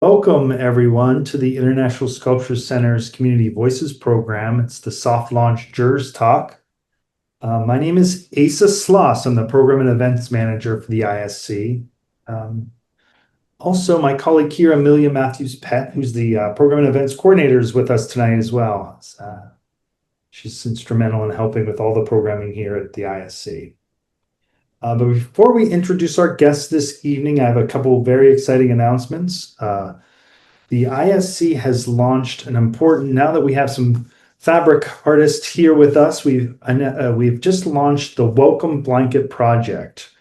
Welcome, everyone, to the International Sculpture Center's Community Voices program. It's the soft launch Jurors Talk. My name is Asa Sloss. I'm the Program and Events Manager for the ISC. Also, my colleague here, Amelia Matthews-Pett, who's the Program and Events Coordinator, is with us tonight as well. She's instrumental in helping with all the programming here at the ISC. But before we introduce our guests this evening, I have a couple of very exciting announcements. The ISC has launched an important, now that we have some fabric artists here with us, we've just launched the Welcome Blanket Project.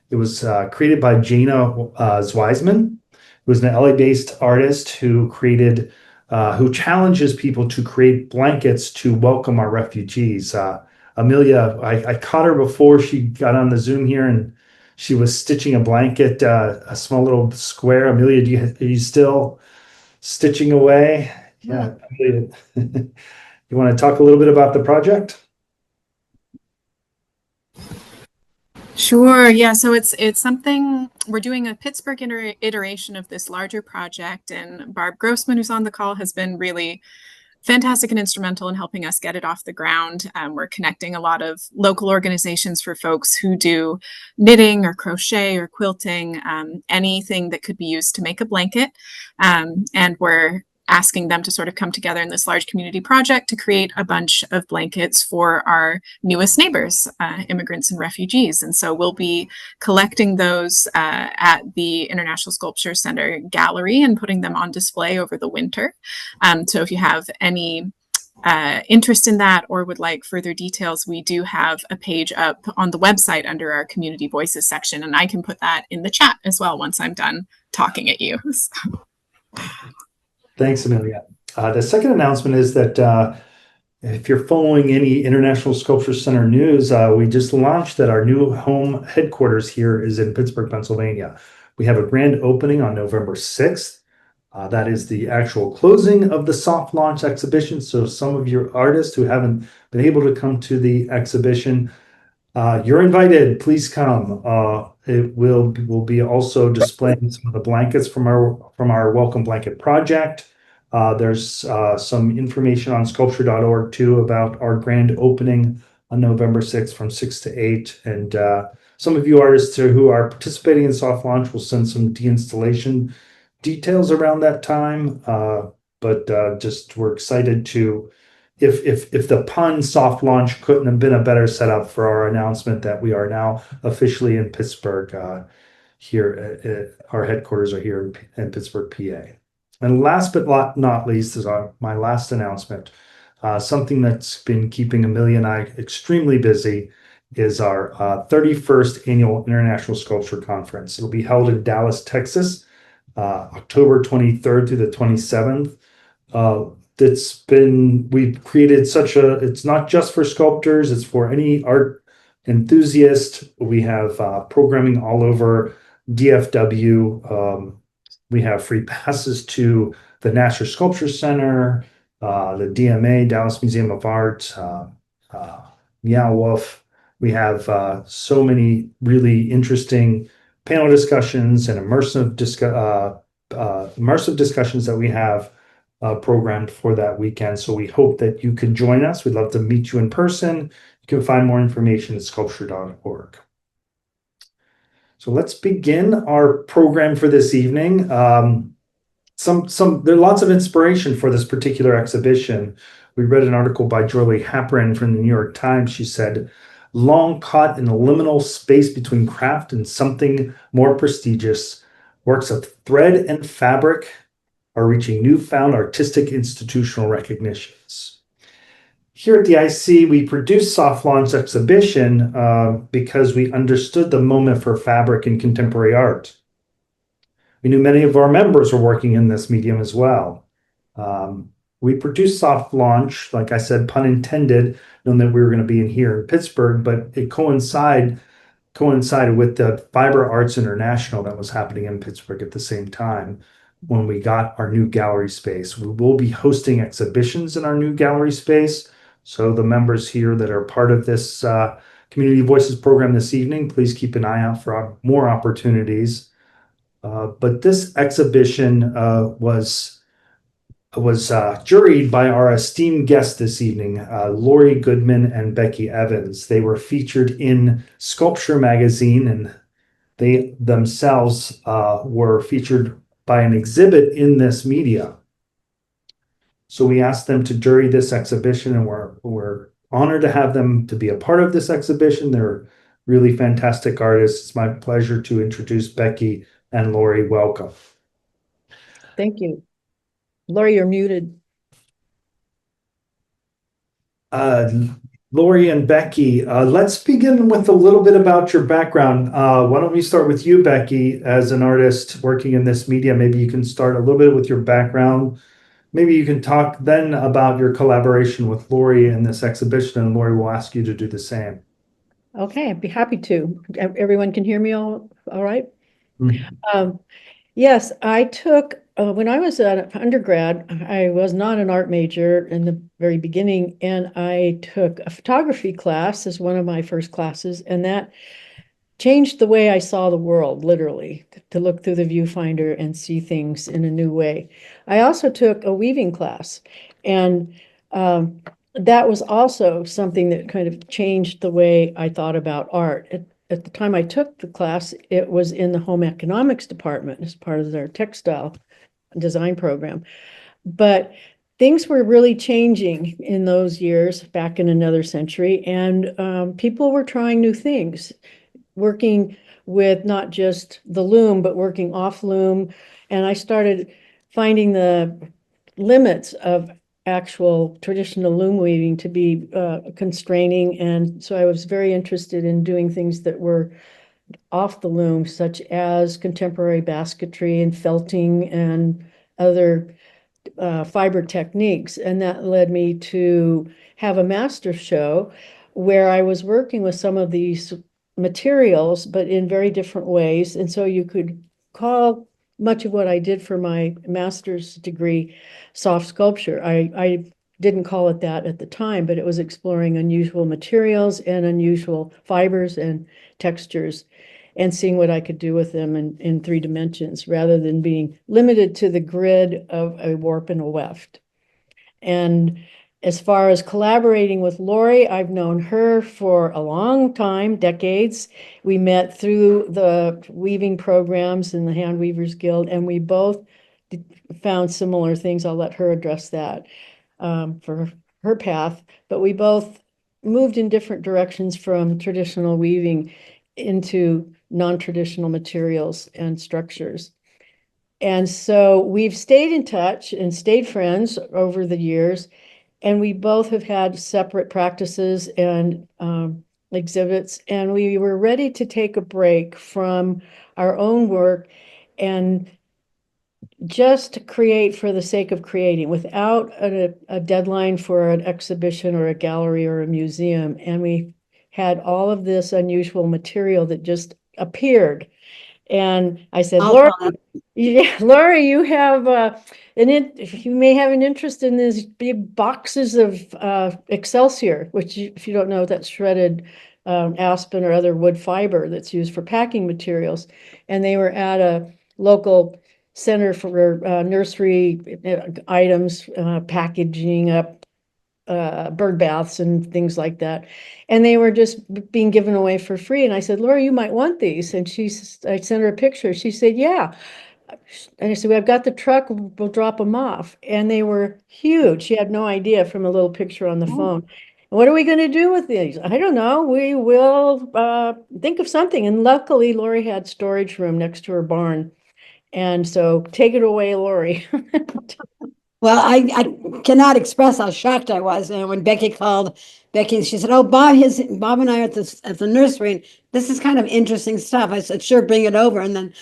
It was created by Jana Zweisman, who is an LA-based artist who challenges people to create blankets to welcome our refugees. Amelia, I caught her before she got on the Zoom here, and she was stitching a blanket, a small little square. Amelia, are you still stitching away? Yeah. Amelia, you want to talk a little bit about the project? Sure. Yeah. So it's something we're doing a Pittsburgh iteration of this larger project, and Barb Grossman, who's on the call, has been really fantastic and instrumental in helping us get it off the ground. We're connecting a lot of local organizations for folks who do knitting or crochet or quilting, anything that could be used to make a blanket. And we're asking them to sort of come together in this large community project to create a bunch of blankets for our newest neighbors, immigrants and refugees. And so we'll be collecting those at the International Sculpture Center gallery and putting them on display over the winter. So if you have any interest in that or would like further details, we do have a page up on the website under our Community Voices section, and I can put that in the chat as well once I'm done talking at you. Thanks, Amelia. The second announcement is that if you're following any International Sculpture Center news, we just launched that our new home headquarters here is in Pittsburgh, Pennsylvania. We have a grand opening on November 6th. That is the actual closing of the soft launch exhibition. So some of your artists who haven't been able to come to the exhibition, you're invited. Please come. We'll be also displaying some of the blankets from our Welcome Blanket project. There's some information on sculpture.org too about our grand opening on November 6th from 6 to 8. And some of you artists who are participating in soft launch will send some deinstallation details around that time. But we're excited to. If the pun soft launch couldn't have been a better setup for our announcement that we are now officially in Pittsburgh, our headquarters are here in Pittsburgh, PA. And last but not least is my last announcement. Something that's been keeping Amelia and I extremely busy is our 31st Annual International Sculpture Conference. It'll be held in Dallas, Texas, October 23rd through the 27th. We've created it's not just for sculptors, it's for any art enthusiast. We have programming all over DFW. We have free passes to the Nasher Sculpture Center, the DMA, Dallas Museum of Art, Meow Wolf. We have so many really interesting panel discussions and immersive discussions that we have programmed for that weekend. So we hope that you can join us. We'd love to meet you in person. You can find more information at sculpture.org. So let's begin our program for this evening. There's lots of inspiration for this particular exhibition. We read an article by Jolie Haprin from the New York Times. She said, "Long caught in a liminal space between craft and something more prestigious, works of thread and fabric are reaching newfound artistic institutional recognitions." Here at the IC, we produced Soft Launch Exhibition because we understood the moment for fabric in contemporary art. We knew many of our members were working in this medium as well. We produced Soft Launch, like I said, pun intended, knowing that we were going to be in here in Pittsburgh, but it coincided with the Fiberarts International that was happening in Pittsburgh at the same time when we got our new gallery space. We will be hosting exhibitions in our new gallery space. So the members here that are part of this Community Voices program this evening, please keep an eye out for more opportunities. But this exhibition was juried by our esteemed guests this evening, Lori Goodman and Becky Evans. They were featured in Sculpture magazine, and they themselves were featured by an exhibit in this media. So we asked them to jury this exhibition, and we're honored to have them to be a part of this exhibition. They're really fantastic artists. It's my pleasure to introduce Becky and Lori. Welcome. Thank you. Lori, you're muted. Lori and Becky, let's begin with a little bit about your background. Why don't we start with you, Becky, as an artist working in this media? Maybe you can start a little bit with your background. Maybe you can talk then about your collaboration with Lori in this exhibition, and Lori will ask you to do the same. Okay, I'd be happy to. Everyone can hear me all right? Mhm. Yes, I took, when I was an undergrad, I was not an art major in the very beginning, and I took a photography class as one of my first classes, and that changed the way I saw the world, literally, to look through the viewfinder and see things in a new way. I also took a weaving class, and that was also something that kind of changed the way I thought about art. At the time I took the class, it was in the home economics department as part of their textile design program. But things were really changing in those years back in another century, and people were trying new things, working with not just the loom, but working off loom. And I started finding the limits of actual traditional loom weaving to be constraining. And so I was very interested in doing things that were off the loom, such as contemporary basketry and felting and other fiber techniques. And that led me to have a master show where I was working with some of these materials, but in very different ways. And so you could call much of what I did for my master's degree soft sculpture. I didn't call it that at the time, but it was exploring unusual materials and unusual fibers and textures and seeing what I could do with them in 3 dimensions rather than being limited to the grid of a warp and a weft. And as far as collaborating with Lori, I've known her for a long time, decades. We met through the weaving programs in the Hand Weavers Guild, and we both found similar things. I'll let her address that for her path. But we both moved in different directions from traditional weaving into non-traditional materials and structures. And so we've stayed in touch and stayed friends over the years. And we both have had separate practices and exhibits. And we were ready to take a break from our own work and just create for the sake of creating without a deadline for an exhibition or a gallery or a museum. And we had all of this unusual material that just appeared. And I said, Laura, yeah, Laura, you have you may have an interest in these big boxes of Excelsior, which if you don't know, that's shredded aspen or other wood fiber that's used for packing materials. And they were at a local center for nursery items, packaging up bird baths and things like that. And they were just being given away for free. And I said, Laura, you might want these. And I sent her a picture. She said, yeah. And I said, well, I've got the truck, we'll drop them off. And they were huge. She had no idea from a little picture on the phone. What are we going to do with these? I don't know. We will think of something. And luckily, Lori had storage room next to her barn. And so take it away, Lori. Well, I cannot express how shocked I was. And when Becky called, she said, "Oh, Bob and I are at the nursery. And this is kind of interesting stuff." I said, "Sure, bring it over." And then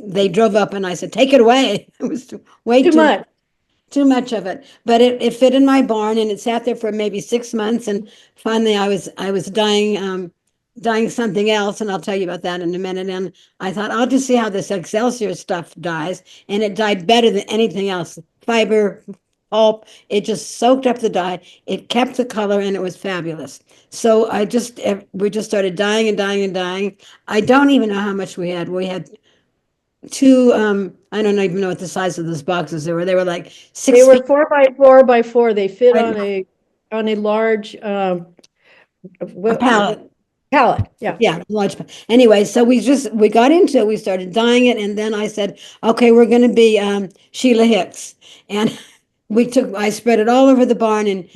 they drove up, and I said, "Take it away." It was way too much of it. But it fit in my barn, and it sat there for maybe 6 months. And finally, I was dying something else, and I'll tell you about that in a minute. And I thought, I'll just see how this Excelsior stuff dies, and it died better than anything else. Fiber, pulp, it just soaked up the dye. It kept the color, and it was fabulous. So we just started dying and dying and dying. I don't even know how much we had. We had two, I don't even know what the size of those boxes they were. They were like They 6 were feet. 4x4x4. They fit I know, on a large a pallet. pallet. Yeah. Yeah, large. Anyway, so we got into it. We started dyeing it, and then I said, "Okay, we're going to be Sheila Hicks," and I spread it all over the barn, and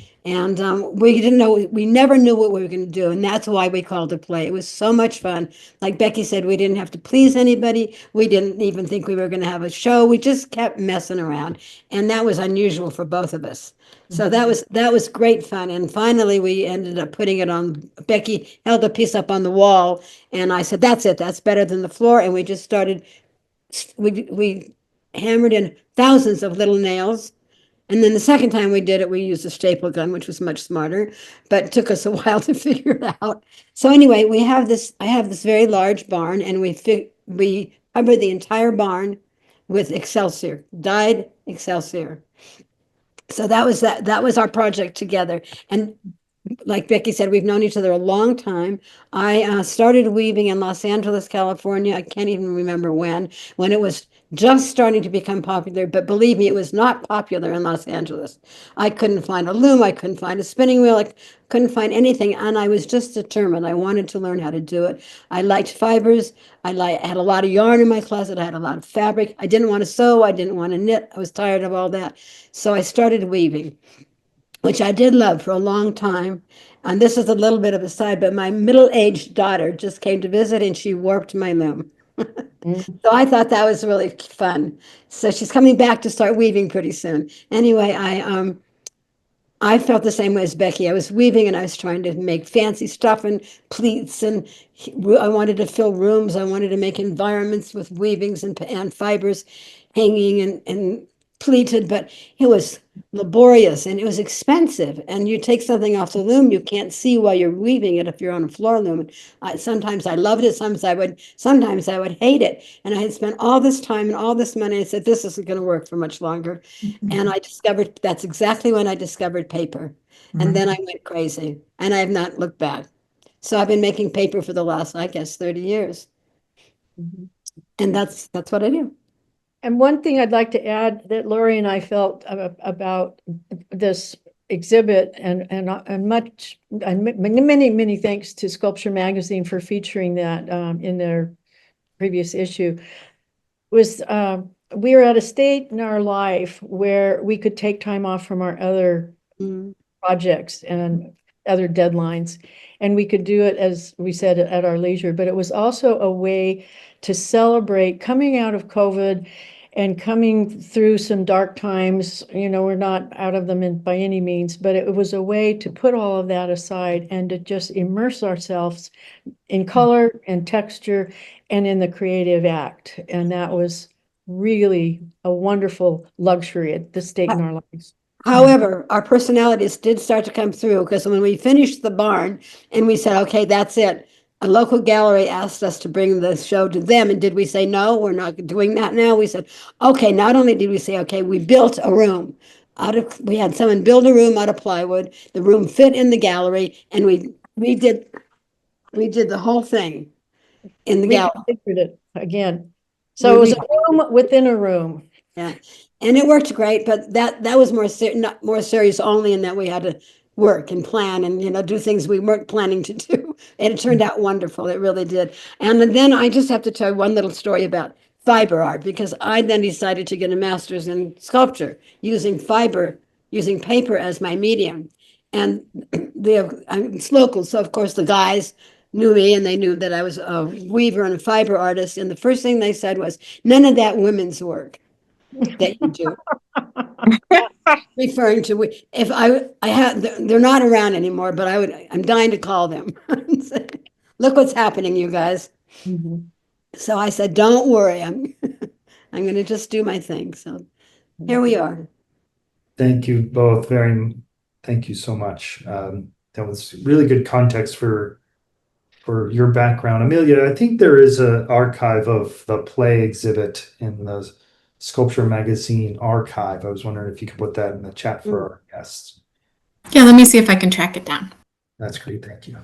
we didn't know, we never knew what we were going to do, and that's why we called it play. It was so much fun. Like Becky said, we didn't have to please anybody. We didn't even think we were going to have a show. We just kept messing around, and that was unusual for both of us. So that was great fun. And finally we ended up putting it on. Becky held a piece up on the wall and I said, that's it. That's better than the floor. And we just started, we hammered in thousands of little nails. And then the second time we did it, we used a staple gun, which was much smarter, but it took us a while to figure it out. So anyway, I have this very large barn and we covered the entire barn with Excelsior, dyed Excelsior. So that was our project together. And like Becky said, we've known each other a long time. I started weaving in Los Angeles, California. I can't even remember when it was just starting to become popular. But believe me, it was not popular in Los Angeles. I couldn't find a loom. I couldn't find a spinning wheel. I couldn't find anything. And I was just determined. I wanted to learn how to do it. I liked fibers. I had a lot of yarn in my closet. I had a lot of fabric. I didn't want to sew. I didn't want to knit. I was tired of all that. So I started weaving, which I did love for a long time. And this is a little bit of a side, but my middle-aged daughter just came to visit and she warped my loom. Mm. So I thought that was really fun. So she's coming back to start weaving pretty soon. Anyway, I felt the same way as Becky. I was weaving and I was trying to make fancy stuff and pleats, and I wanted to fill rooms. I wanted to make environments with weavings and fibers hanging and pleated, but it was laborious and it was expensive. And you take something off the loom, you can't see while you're weaving it if you're on a floor loom. And sometimes I loved it, sometimes I would hate it. And I had spent all this time and all this money. I said, this isn't going to work for much longer. And I discovered, that's exactly when I discovered paper. And then I went crazy and I have not looked back. So I've been making paper for the last, I guess, 30 years. Mhm. And that's what I do. And one thing I'd like to add that Lori and I felt about this exhibit, and many thanks to Sculpture Magazine for featuring that in their previous issue, was we were at a state in our life where we could take time off from our other projects and other deadlines, and we could do it, as we said, at our leisure. But it was also a way to celebrate coming out of COVID and coming through some dark times. You know, we're not out of them by any means, but it was a way to put all of that aside and to just immerse ourselves in color and texture and in the creative act. And that was really a wonderful luxury at this state in our lives. However, our personalities did start to come through, because when we finished the barn and we said, okay, that's it, a local gallery asked us to bring the show to them. And did we say, no, we're not doing that now? We said, okay, not only did we say, okay, we built a room we had someone build a room out of plywood. The room fit in the gallery, and we did the whole thing in the gallery. Reconfigured it again. So it was a room within a room. Yeah, and it worked great, but that was not more serious, only in that we had to work and plan and do things we weren't planning to do, and it turned out wonderful. It really did. And then I just have to tell you one little story about fiber art, because I then decided to get a master's in sculpture using paper as my medium, and it's local, so of course the guys knew me and they knew that I was a weaver and a fiber artist, and the first thing they said was, none of that women's work that you do. Referring to, if I had, they're not around anymore, but I'm dying to call them. Look what's happening, you guys. Mhm. So I said, don't worry, I'm I'm going to just do my thing. So here we are. Thank you both thank you so much. That was really good context for your background. Amelia, I think there is an archive of the play exhibit in the Sculpture Magazine archive. I was wondering if you could put that in the chat for our guests. Yeah, let me see if I can track it down. That's great, thank you.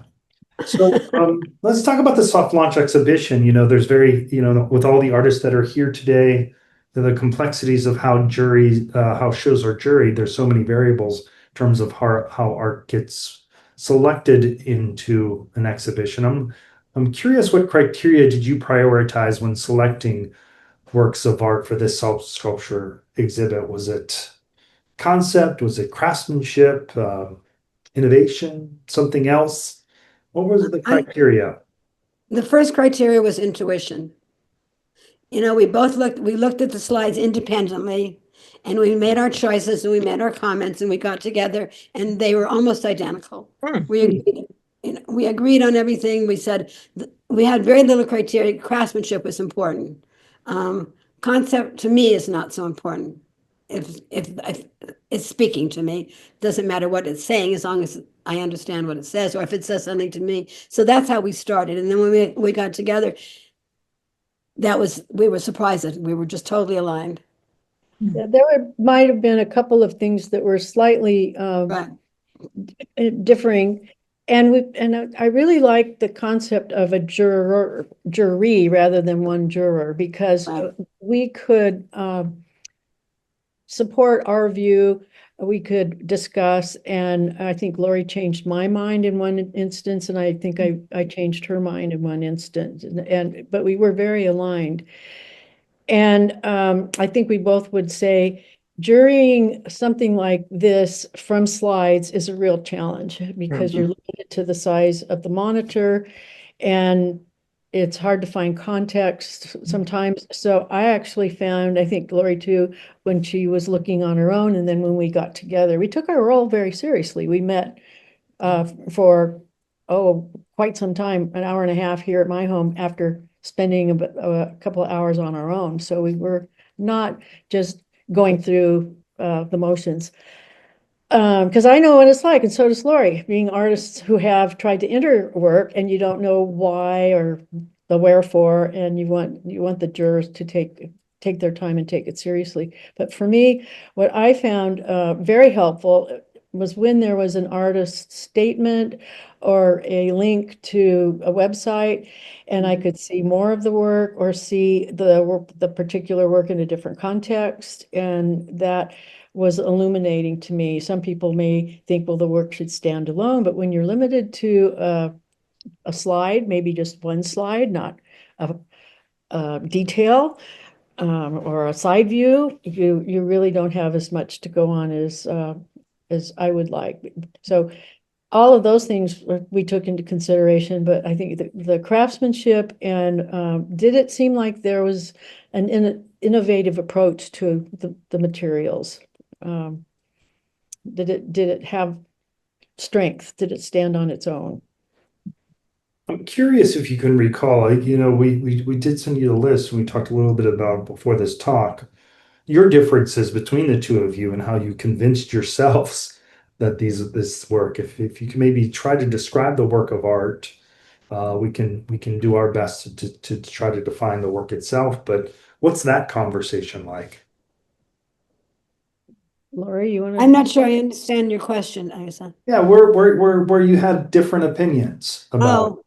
So let's talk about the soft launch exhibition. There's with all the artists that are here today, the complexities of how shows are juried. There's so many variables in terms of how art gets selected into an exhibition. I'm curious, what criteria did you prioritize when selecting works of art for this self sculpture exhibit? Was it concept? Was it craftsmanship? Innovation? Something else? What was the criteria? The first criteria was intuition. We looked at the slides independently, and we made our choices and we made our comments and we got together and they were almost identical. We agreed on everything. We said we had very little criteria. Craftsmanship was important. Concept to me is not so important. If it's speaking to me, doesn't matter what it's saying as long as I understand what it says, or if it says something to me. So that's how we started. And then when we got together, we were surprised that we were just totally aligned. Yeah, might have been a couple of things that were slightly Right. differing. And I really like the concept of a jury rather than one juror, because Right. we could support our view, we could discuss, and I think Lori changed my mind in one instance, and I think I changed her mind in one instance, but we were very aligned. And I think we both would say jurying something like this from slides is a real challenge, because you're limited to the size of the monitor and it's hard to find context sometimes. So I actually found, I think Lori too, when she was looking on her own, and then when we got together, we took our role very seriously. We met for quite some time, an hour and a half here at my home after spending a couple of hours on our own. So we were not just going through the motions. Because I know what it's like, and so does Lori, being artists who have tried to enter work and you don't know why or the wherefore, and you want the jurors to take their time and take it seriously. But for me, what I found very helpful was when there was an artist statement or a link to a website, and I could see more of the work or see the particular work in a different context, and that was illuminating to me. Some people may think, well, the work should stand alone, but when you're limited to a slide, maybe just one slide, not a detail or a side view, you really don't have as much to go on as I would like. So all of those things we took into consideration, but I think the craftsmanship and did it seem like there was an innovative approach to the materials? Did it have strength? Did it stand on its own? I'm curious if you can recall, we did send you a list and we talked a little bit about before this talk, your differences between the two of you and how you convinced yourselves that this work. If you can maybe try to describe the work of art, we can do our best to try to define the work itself. But what's that conversation like? Lori, you want to? I'm not sure I understand your question, Isa. Yeah, where you had different opinions about.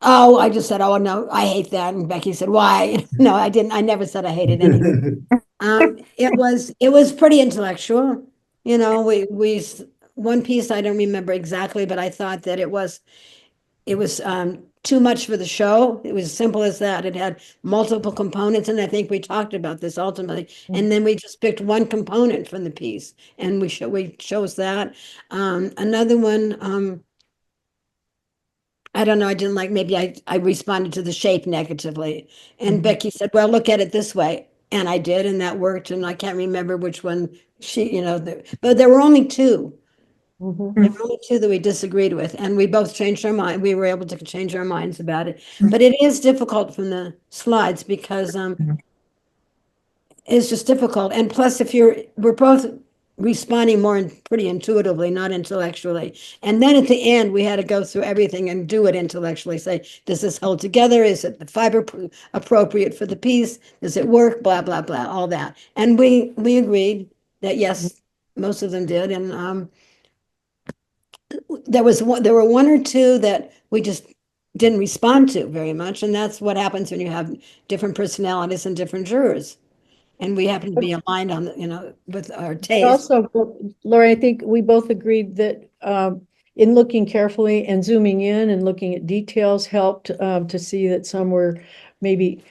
I just said, oh no, I hate that. And Becky said, why? No, I didn't. I never said I hated anything. It was pretty intellectual. One piece I don't remember exactly, but I thought that it was too much for the show. It was as simple as that. It had multiple components, and I think we talked about this ultimately. And then we just picked one component from the piece, and we chose that. Another one, I don't know, I didn't like, maybe I responded to the shape negatively. And Becky said, well, look at it this way. And I did, and that worked. And I can't remember which one but there were only two. There were only two that we disagreed with, and we both changed our mind. We were able to change our minds about it. But it is difficult from the slides because it's just difficult. And plus, we're both responding more pretty intuitively, not intellectually. And then at the end, we had to go through everything and do it intellectually. Say, does this hold together? Is it the fiber appropriate for the piece? Does it work? Blah, blah, blah, all that. And we agreed that yes, most of them did. And there were one or two that we just didn't respond to very much, and that's what happens when you have different personalities and different jurors. And we happen to be aligned on, with our taste. Also, Lori, I think we both agreed that in looking carefully and zooming in and looking at details helped to see that some were maybe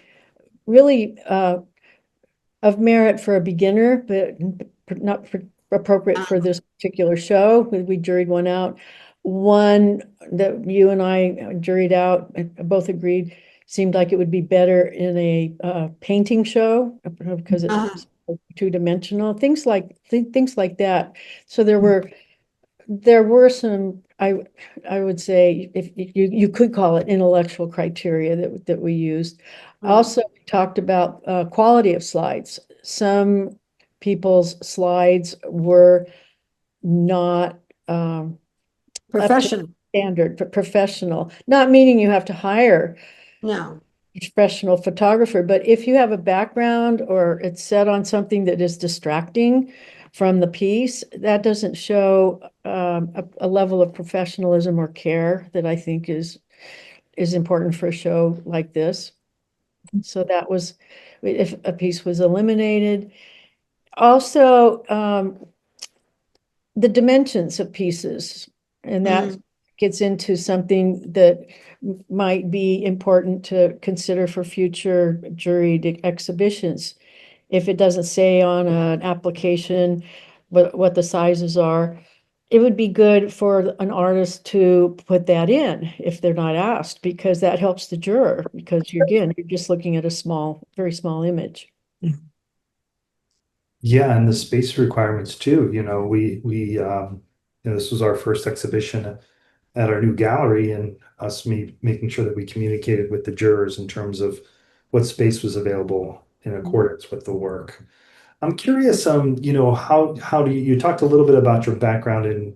really of merit for a beginner, but not appropriate for this particular show. We juried one out. One that you and I juried out, both agreed, seemed like it would be better in a painting show because it's two-dimensional, things like that. So there were some, I would say, if you could call it intellectual criteria that we used. Also, we talked about quality of slides. Some people's slides were not Professional. standard, professional, not meaning you have to hire No. a professional photographer, but if you have a background or it's set on something that is distracting from the piece, that doesn't show a level of professionalism or care that I think is important for a show like this. So that was, if a piece was eliminated. Also, the dimensions of pieces, and that gets into something that might be important to consider for future juried exhibitions. If it doesn't say on an application what the sizes are, it would be good for an artist to put that in if they're not asked, because that helps the juror, because you're just looking at a very small image. Yeah, and the space requirements too. This was our first exhibition at our new gallery, and us making sure that we communicated with the jurors in terms of what space was available in accordance with the work. I'm curious, how do you talked a little bit about your background in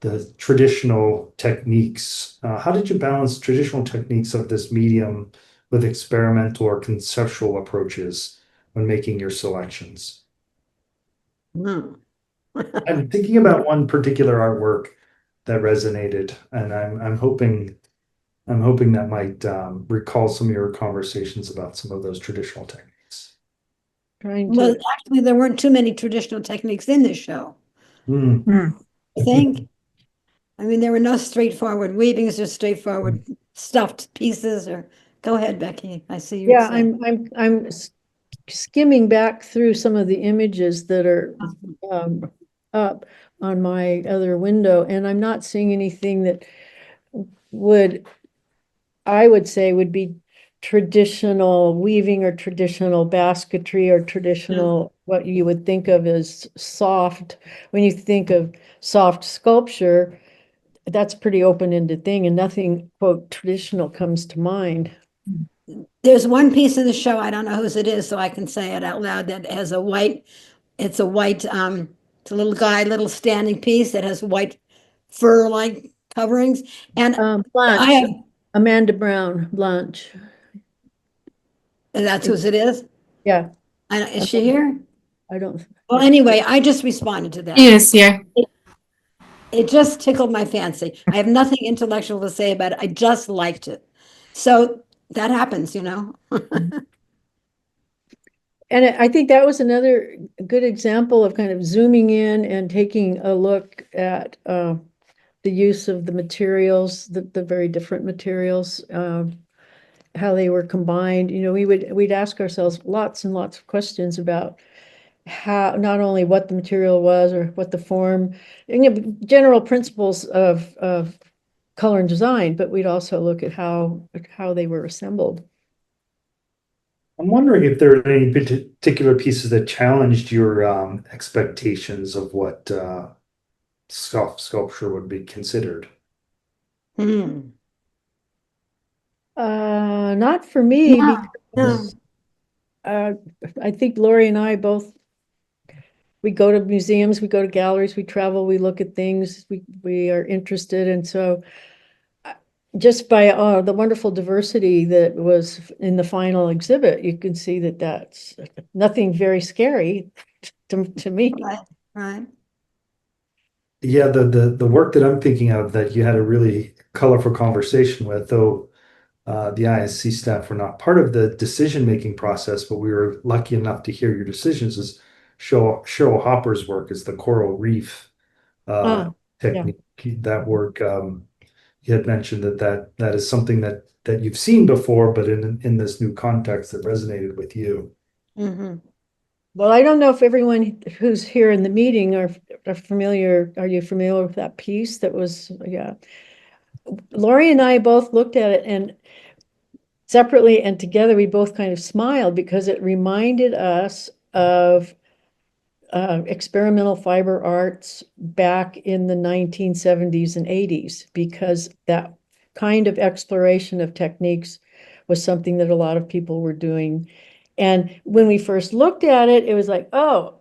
the traditional techniques. How did you balance traditional techniques of this medium with experimental or conceptual approaches when making your selections? I'm thinking about one particular artwork that resonated, and I'm hoping that might recall some of your conversations about some of those traditional techniques. Well, actually, there weren't too many traditional techniques in this show. I think. I mean, there were no straightforward weavings or straightforward stuffed pieces. Or go ahead, Becky. I see you. Yeah, I'm skimming back through some of the images that are up on my other window, and I'm not seeing anything that I would say would be traditional weaving or traditional basketry or traditional what you would think of as soft. When you think of soft sculpture, that's a pretty open-ended thing, and nothing, quote, traditional comes to mind. There's one piece of the show, I don't know whose it is, so I can say it out loud, that has a white, it's a little guy, little standing piece that has white fur-like coverings. And Blanche, Amanda Brown, Blanche. That's whose it is? Yeah. Is she here? I don't. Well, anyway, I just responded to that. Yes, yeah. It just tickled my fancy. I have nothing intellectual to say about it. I just liked it. So that happens, And I think that was another good example of kind of zooming in and taking a look at the use of the materials, the very different materials, how they were combined. We'd ask ourselves lots and lots of questions about how, not only what the material was or what the form, general principles of color and design, but we'd also look at how they were assembled. I'm wondering if there are any particular pieces that challenged your expectations of what soft sculpture would be considered. Not for me, because I think Lori and I both, we go to museums, we go to galleries, we travel, we look at things, we are interested, and so just by the wonderful diversity that was in the final exhibit, you can see that that's nothing very scary to me. Right. Yeah, the work that I'm thinking of that you had a really colorful conversation with, though the ISC staff were not part of the decision-making process, but we were lucky enough to hear your decisions, is Cheryl Hopper's work is the coral reef Ah, yeah. technique. That work, you had mentioned that is something that you've seen before, but in this new context that resonated with you. Mhm. Well, I don't know if everyone who's here in the meeting are familiar. Are you familiar with that piece that was, yeah. Lori and I both looked at it, and separately and together, we both kind of smiled because it reminded us of experimental fiber arts back in the 1970s and 80s, because that kind of exploration of techniques was something that a lot of people were doing. And when we first looked at it, it was like, oh,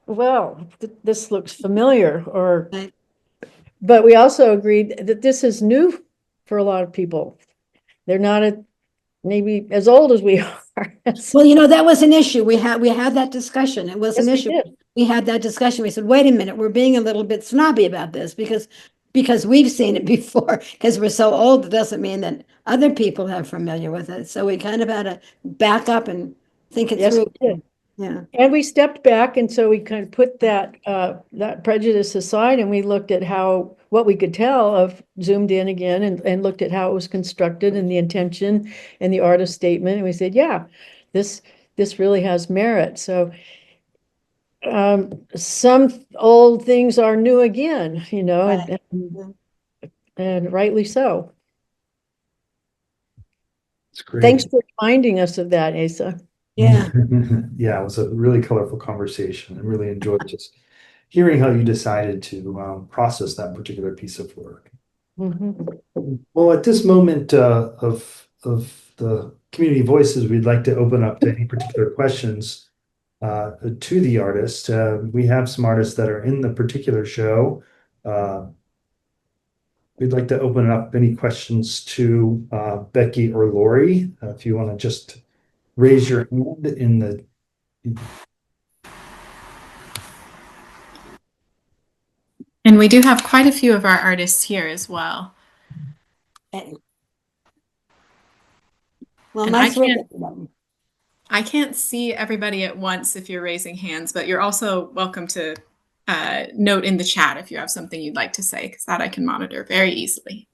well, this looks familiar, or, Right. but we also agreed that this is new for a lot of people. They're not maybe as old as we are. Well, that was an issue. We had that discussion. It was Yes, an we issue. did. We had that discussion. We said, wait a minute, we're being a little bit snobby about this because we've seen it before. Because we're so old, it doesn't mean that other people are familiar with it. So we kind of had to back up and think it Yes, through. we did. Yeah. And we stepped back, and so we kind of put that prejudice aside, and we looked at what we could tell, of zoomed in again and looked at how it was constructed and the intention and the artist statement, and we said, yeah, this really has merit. So some old things are new again, Right. and rightly so. It's great. Thanks for reminding us of that, Asa. Yeah. Yeah, it was a really colorful conversation. I really enjoyed just hearing how you decided to process that particular piece of work. Mhm. Well, at this moment of the community voices, we'd like to open up to any particular questions to the artist. We have some artists that are in the particular show. We'd like to open up any questions to Becky or Lori. If you want to just raise your hand in the. And we do have quite a few of our artists here as well. Well, And nice work, everybody. I can't see everybody at once if you're raising hands, but you're also welcome to note in the chat if you have something you'd like to say, because that I can monitor very easily.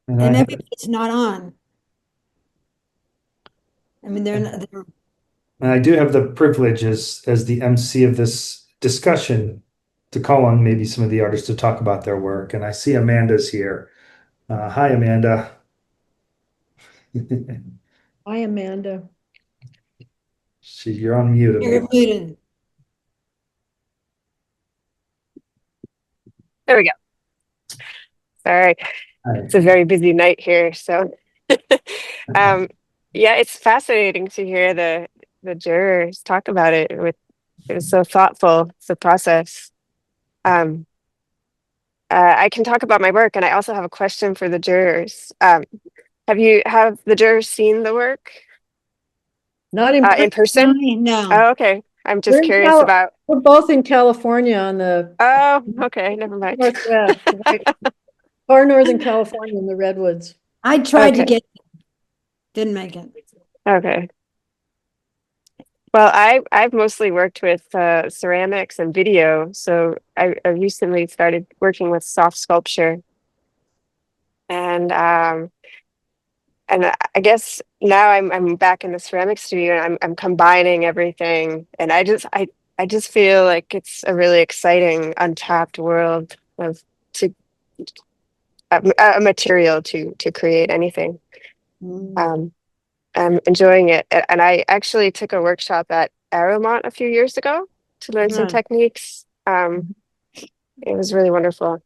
And And everybody's not on. I mean, I do have the privilege as the MC of this discussion to call on maybe some of the artists to talk about their work. And I see Amanda's here. Hi, Amanda. Hi, Amanda. You're on mute. you're muted. There we go. Sorry, it's a very busy night here. So, yeah, it's fascinating to hear the jurors talk about it. It was so thoughtful, the process. I can talk about my work, and I also have a question for the jurors. Have the jurors seen the work Not in in person? No. Oh, okay. I'm just We're in curious about. We're both in California on the Oh, okay. Never mind. northwest, right? Far northern California in the redwoods. I tried to Okay. didn't make it. Okay. Well, I've mostly worked with ceramics and video, so I recently started working with soft sculpture, and I guess now I'm back in the ceramic studio, and I'm combining everything, and I just feel like it's a really exciting untapped world of to a material to create anything. Um, I'm enjoying it. And I actually took a workshop at Aeromont a few years ago to learn some Yeah. techniques. It was really wonderful.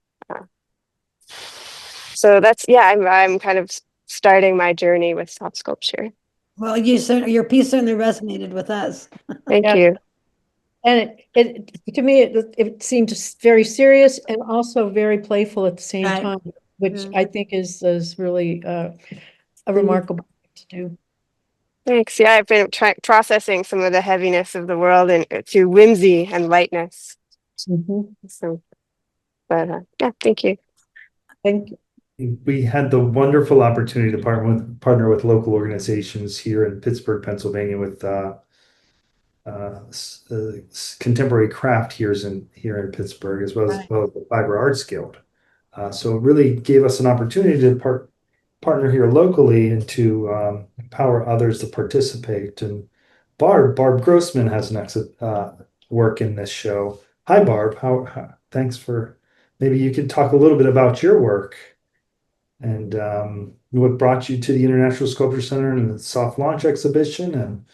So that's, yeah, I'm kind of starting my journey with soft sculpture. Well, your piece certainly resonated with us. Thank Yeah. you. And it to me, it seemed very serious and also very playful at the same Right. time, which Mm. I think is really a remarkable thing to do. Thanks. Yeah, I've been processing some of the heaviness of the world and to whimsy and lightness. Mhm. So, but yeah, thank you. Thank you. We had the wonderful opportunity to partner with local organizations here in Pittsburgh, Pennsylvania, with contemporary craft here in Pittsburgh, as well as, Right. the Fiberarts Guild. So it really gave us an opportunity to partner here locally and to empower others to participate. And Barb Grossman has an work in this show. Hi, Barb. Thanks for. Maybe you could talk a little bit about your work and what brought you to the International Sculpture Center and the soft launch exhibition, and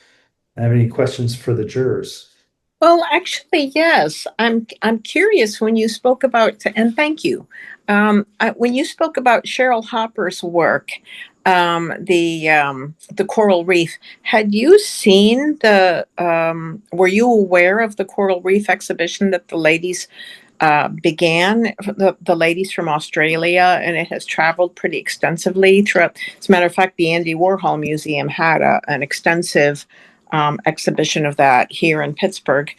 have any questions for the jurors. Well, actually, yes. I'm curious when you spoke about, and thank you. When you spoke about Cheryl Hopper's work, the coral reef, had you seen were you aware of the coral reef exhibition that the ladies began, the ladies from Australia, and it has traveled pretty extensively throughout. As a matter of fact, the Andy Warhol Museum had an extensive exhibition of that here in Pittsburgh.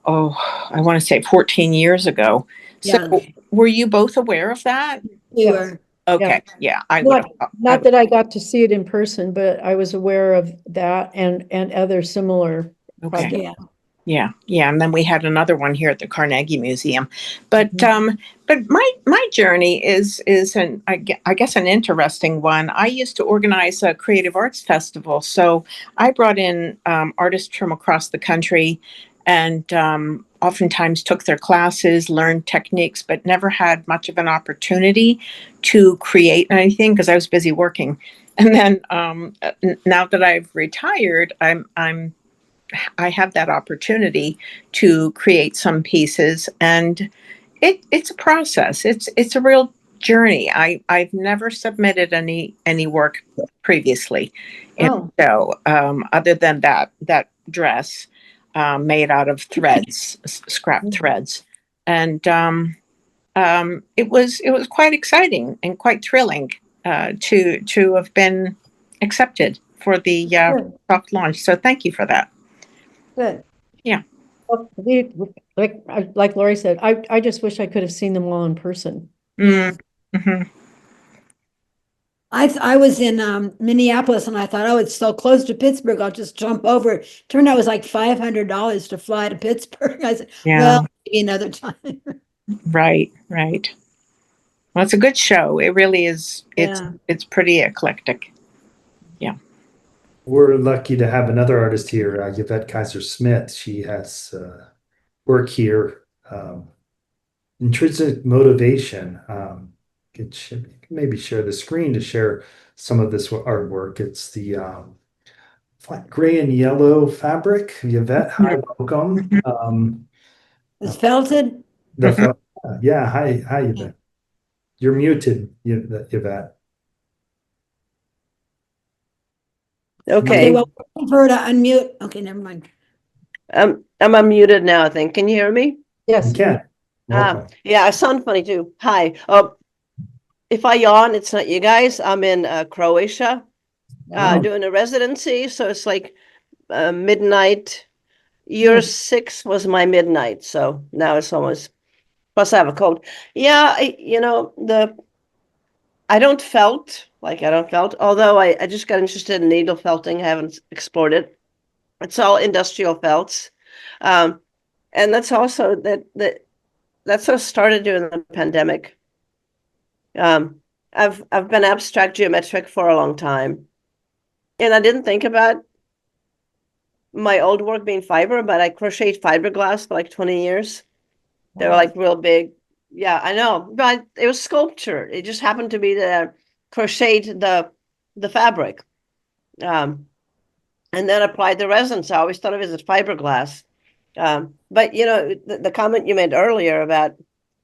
Oh, I want to say 14 years ago. So Yeah. were you both aware of that? We Yes. were. Okay. Yeah. Not that I got to see it in person, but I was aware of that and other similar Okay. projects. Yeah. Yeah. And then we had another one here at the Carnegie Museum. But Mhm. but my journey is I guess an interesting one. I used to organize a creative arts festival, so I brought in artists from across the country, and oftentimes took their classes, learned techniques, but never had much of an opportunity to create anything because I was busy working. And then now that I've retired, I have that opportunity to create some pieces, and it's a process. It's a real journey. I've never submitted any work previously, Oh. so other than that dress made out of threads, scrap threads, and it was quite exciting and quite thrilling to have been accepted for the Good. soft launch. So thank you for that. Good. Yeah. Well, like Lori said, I just wish I could have seen them all in person. Mm-hmm. I was in Minneapolis and I thought, oh, it's so close to Pittsburgh. I'll just jump over. Turned out it was like $500 to fly to Pittsburgh. I said, Yeah. well, maybe another time. Right. Well, it's a good show. It really is. Yeah. It's pretty eclectic. We're lucky to have another artist here, Yvette Kaiser Smith. She has work here, intrinsic motivation. Maybe share the screen to share some of this artwork. It's the flat gray and yellow fabric. Yvette, hi, welcome. It's felted. Yeah, hi, Yvette. You're muted, Yvette. Okay. Well, wait for her to unmute. Okay, never mind. I'm unmuted now, I think. Can you hear me? Yes. You can. Welcome. Yeah, I sound funny too. Hi. If I yawn, it's not you guys. I'm in Croatia Wow. doing a residency. So it's like midnight. Year 6 was my midnight. So now it's almost, plus I have a cold. Yeah, I don't felt, although I just got interested in needle felting. I haven't explored it. It's all industrial felts. And that's also that's what started during the pandemic. I've been abstract geometric for a long time. And I didn't think about my old work being fiber, but I crocheted fiberglass for like 20 years. They were like real big. Yeah, I know. But it was sculpture. It just happened to be that I crocheted the fabric. And then applied the resin. So I always thought of it as fiberglass. But the comment you made earlier about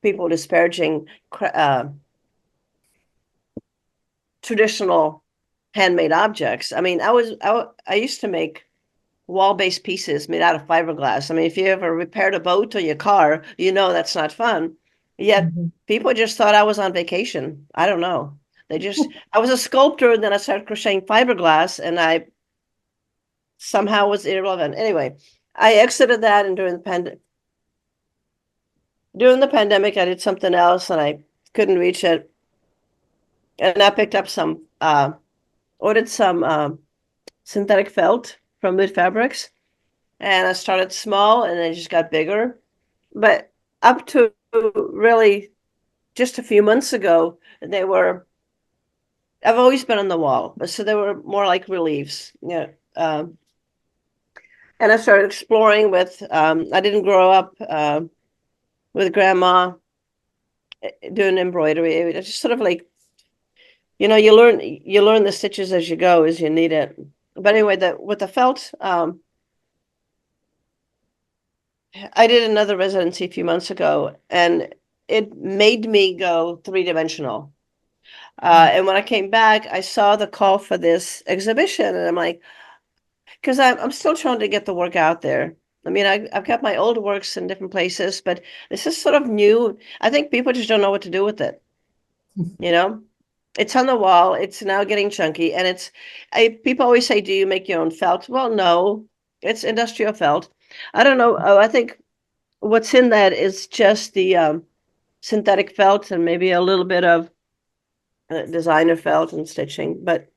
people disparaging traditional handmade objects. I mean, I used to make wall-based pieces made out of fiberglass. I mean, if you ever repaired a boat or your car, that's not fun. Yet people just thought I was on vacation. I don't know. I was a sculptor, and then I started crocheting fiberglass, and I somehow was irrelevant. Anyway, I exited that, and during the during the pandemic, I did something else and I couldn't reach it. And I picked up ordered some synthetic felt from Wood Fabrics. And I started small and then just got bigger. But up to really just a few months ago, I've always been on the wall, but so they were more like reliefs. Yeah. And I started exploring with, I didn't grow up with grandma doing embroidery. It was just sort of like, you learn the stitches as you go, as you need it. But anyway, with the felt, I did another residency a few months ago, and it made me go 3-dimensional. And when I came back, I saw the call for this exhibition, and I'm like, because I'm still trying to get the work out there. I mean, I've got my old works in different places, but this is sort of new. I think people just don't know what to do with it. It's on the wall. It's now getting chunky, and people always say, "Do you make your own felt?" Well, no, it's industrial felt. I don't know. Oh, I think what's in that is just the synthetic felt and maybe a little bit of designer felt and stitching. But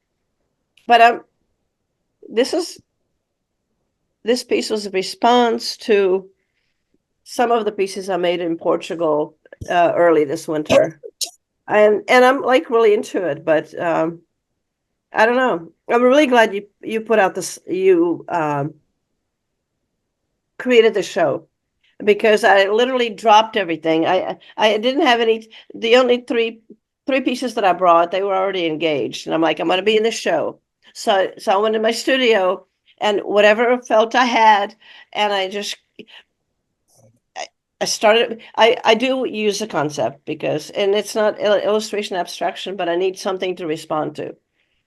this piece was a response to some of the pieces I made in Portugal early this winter, and I'm like really into it. But I don't know. I'm really glad you put out this. You created the show, because I literally dropped everything. I didn't have any. The only three pieces that I brought, they were already engaged, and I'm like, I'm going to be in the show. So I went to my studio and whatever felt I had, and I started. I do use a concept and it's not illustration abstraction, but I need something to respond to.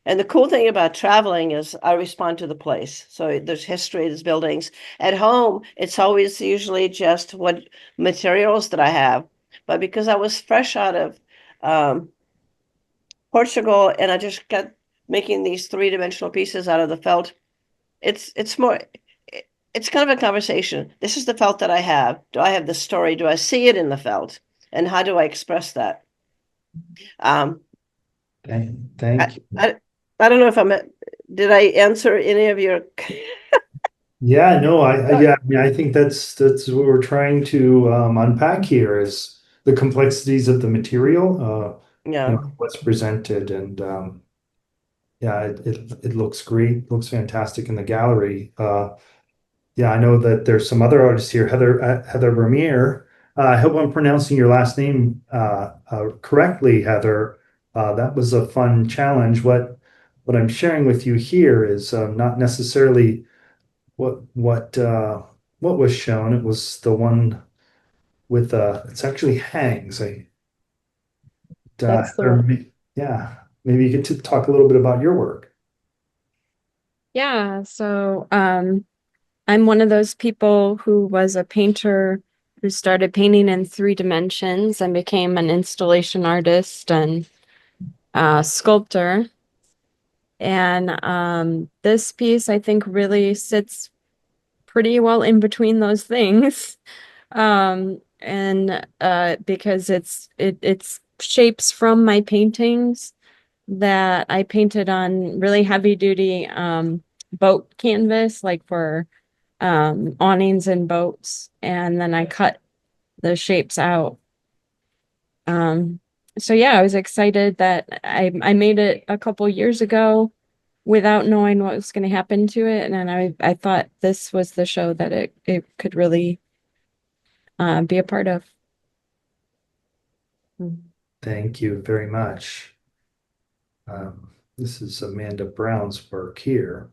And the cool thing about traveling is I respond to the place. So there's history, there's buildings. At home, it's always usually just what materials that I have. But because I was fresh out of Portugal and I just got making these 3-dimensional pieces out of the felt, it's kind of a conversation. This is the felt that I have. Do I have the story? Do I see it in the felt? And how do I express that? Thank you. I don't know if did I answer any of your? Yeah, no, I mean, I think that's what we're trying to unpack here is the complexities of the material, Yeah. what's presented, and yeah, it looks great, looks fantastic in the gallery. Yeah, I know that there's some other artists here, Heather Vermeer. I hope I'm pronouncing your last name correctly, Heather. That was a fun challenge. What I'm sharing with you here is not necessarily what was shown. It was the one with it's actually hangs. That's the Heather, one. yeah, maybe you get to talk a little bit about your work. Yeah, so I'm one of those people who was a painter who started painting in 3 dimensions and became an installation artist and sculptor. And this piece, I think, really sits pretty well in between those things. And because it's shapes from my paintings that I painted on really heavy duty boat canvas, like for awnings and boats, and then I cut the shapes out. So yeah, I was excited that I made it a couple years ago without knowing what was going to happen to it, and then I thought this was the show that it could really be a part of. Thank you very much. This is Amanda Brown's work here.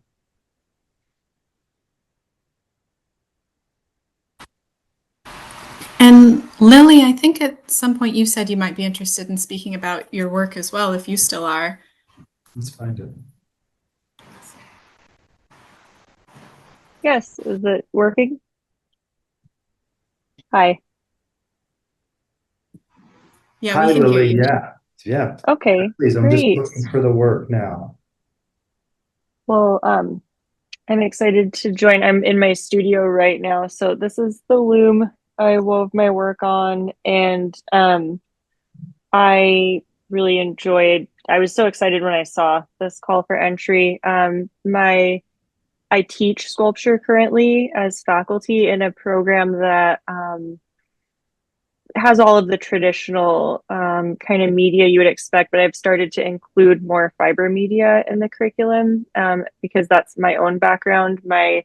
And Lily, I think at some point you said you might be interested in speaking about your work as well, if you still are. Let's find it. Yes, is it working? Hi. Yeah, Hi, we can hear Lily. you. Yeah. Okay, Please, I'm just great. looking for the work now. Well, I'm excited to join. I'm in my studio right now. So this is the loom I wove my work on, and I really enjoyed. I was so excited when I saw this call for entry. I teach sculpture currently as faculty in a program that has all of the traditional kind of media you would expect, but I've started to include more fiber media in the curriculum because that's my own background. My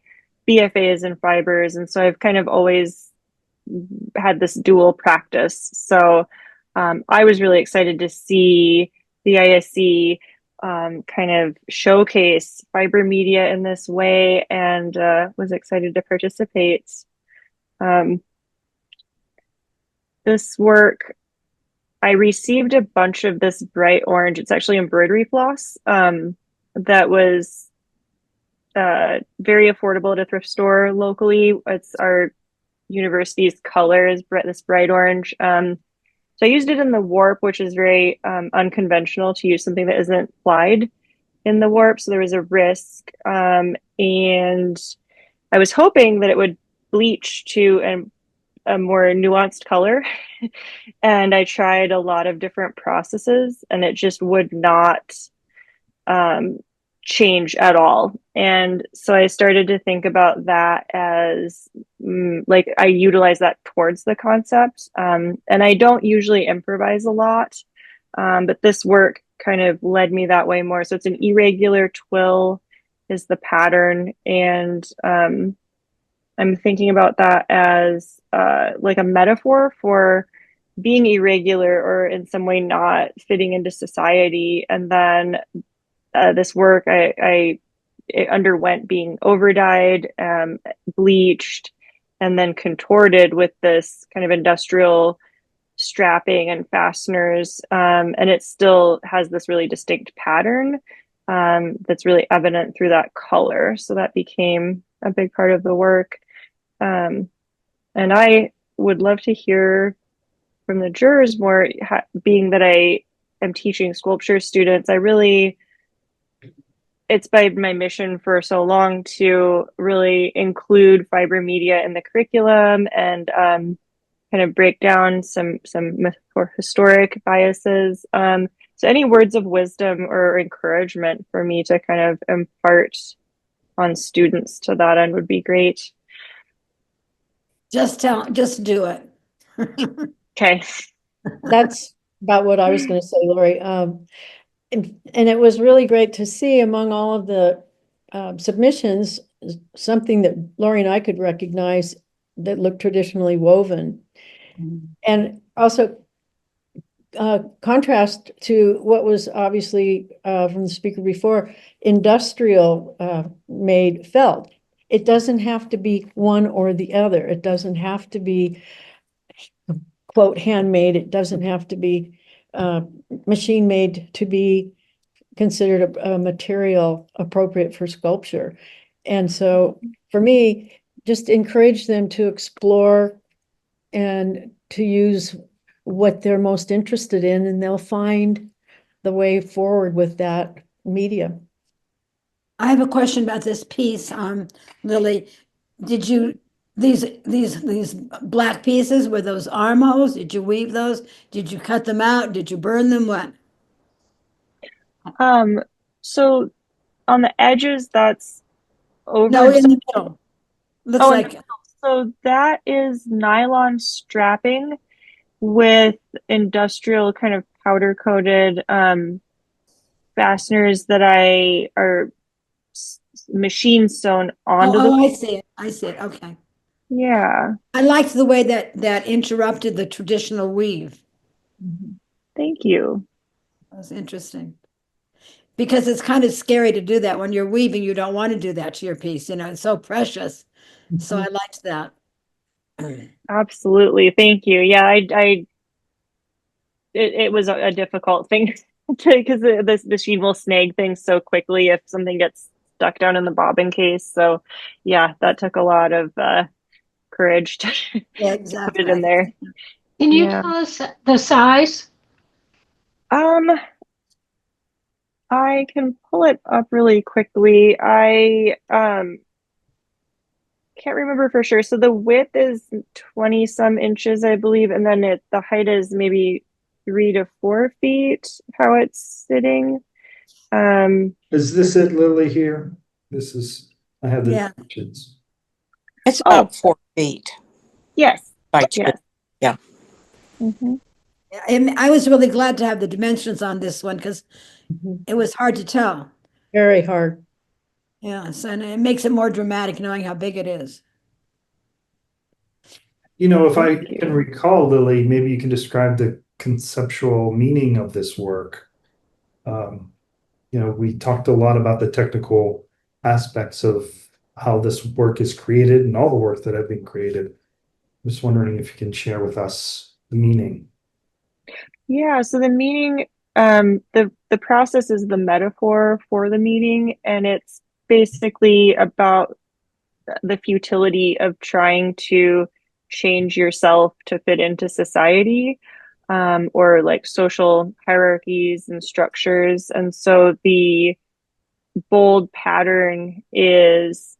BFA is in fibers, and so I've kind of always had this dual practice. So I was really excited to see the ISC kind of showcase fiber media in this way, and was excited to participate. Um, this work, I received a bunch of this bright orange. It's actually embroidery floss that was very affordable at a thrift store locally. It's our university's color is this bright orange. So I used it in the warp, which is very unconventional to use something that isn't plied in the warp. So there was a risk. And I was hoping that it would bleach to a more nuanced color. And I tried a lot of different processes, and it just would not change at all. And so I started to think about that as like I utilize that towards the concept. And I don't usually improvise a lot, but this work kind of led me that way more. So it's an irregular twill is the pattern. And I'm thinking about that as like a metaphor for being irregular or in some way not fitting into society. And then this work, it underwent being overdyed, bleached, and then contorted with this kind of industrial strapping and fasteners. And it still has this really distinct pattern that's really evident through that color. So that became a big part of the work. And I would love to hear from the jurors more, being that I am teaching sculpture students. It's been my mission for so long to really include fiber media in the curriculum and kind of break down some more historic biases. So any words of wisdom or encouragement for me to kind of impart on students to that end would be great. Just do it. Okay. That's about what I was going to say, Lori. And it was really great to see among all of the submissions, something that Lori and I could recognize that looked traditionally woven. And also contrast to what was obviously from the speaker before, industrial made felt. It doesn't have to be one or the other. It doesn't have to be, quote, handmade. It doesn't have to be machine made to be considered a material appropriate for sculpture. And so for me, just encourage them to explore and to use what they're most interested in, and they'll find the way forward with that media. I have a question about this piece, Lily. Did you these black pieces, were those armholes? Did you weave those? Did you cut them out? Did you burn them? What? So on the edges, that's over. No, in the middle. Looks Oh, like so that is nylon strapping with industrial kind of powder coated fasteners that are machine sewn onto the. oh, I see it. I see it. Okay. Yeah. I liked the way that interrupted the traditional weave. Thank you. That was interesting. Because it's kind of scary to do that when you're weaving. You don't want to do that to your piece. You know, it's so precious. So I liked that. Absolutely. Thank you. Yeah, it was a difficult thing because this machine will snag things so quickly if something gets stuck down in the bobbin case. So yeah, that took a lot of courage to, Yeah, to put it exactly. in there. Can you Yeah. tell us the size? I can pull it up really quickly. I can't remember for sure. So the width is 20 some inches, I believe, and then the height is maybe 3 to 4 feet, how it's sitting. Is this it, Lily, here? I have the Yeah. dimensions. It's Oh. about 4 feet Yes. by 2. Yes. Yeah. Mm-hmm. And I was really glad to have the dimensions on this one because Mhm. it was hard to tell. Very hard. Yes, and it makes it more dramatic knowing how big it is. If I Thank you. can recall, Lily, maybe you can describe the conceptual meaning of this work. We talked a lot about the technical aspects of how this work is created and all the work that have been created. I'm just wondering if you can share with us the meaning. Yeah, so the meaning, the process is the metaphor for the meaning, and it's basically about the futility of trying to change yourself to fit into society, or like social hierarchies and structures. And so the bold pattern is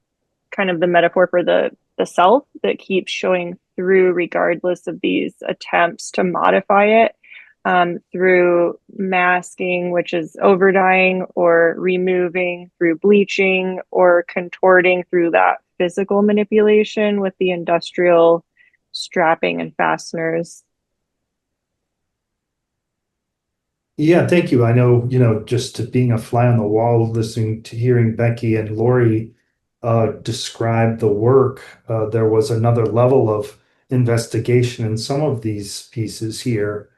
kind of the metaphor for the self that keeps showing through regardless of these attempts to modify it, through masking, which is overdying, or removing through bleaching, or contorting through that physical manipulation with the industrial strapping and fasteners. Yeah, thank you. I know, just being a fly on the wall, hearing Becky and Lori describe the work, there was another level of investigation in some of these pieces here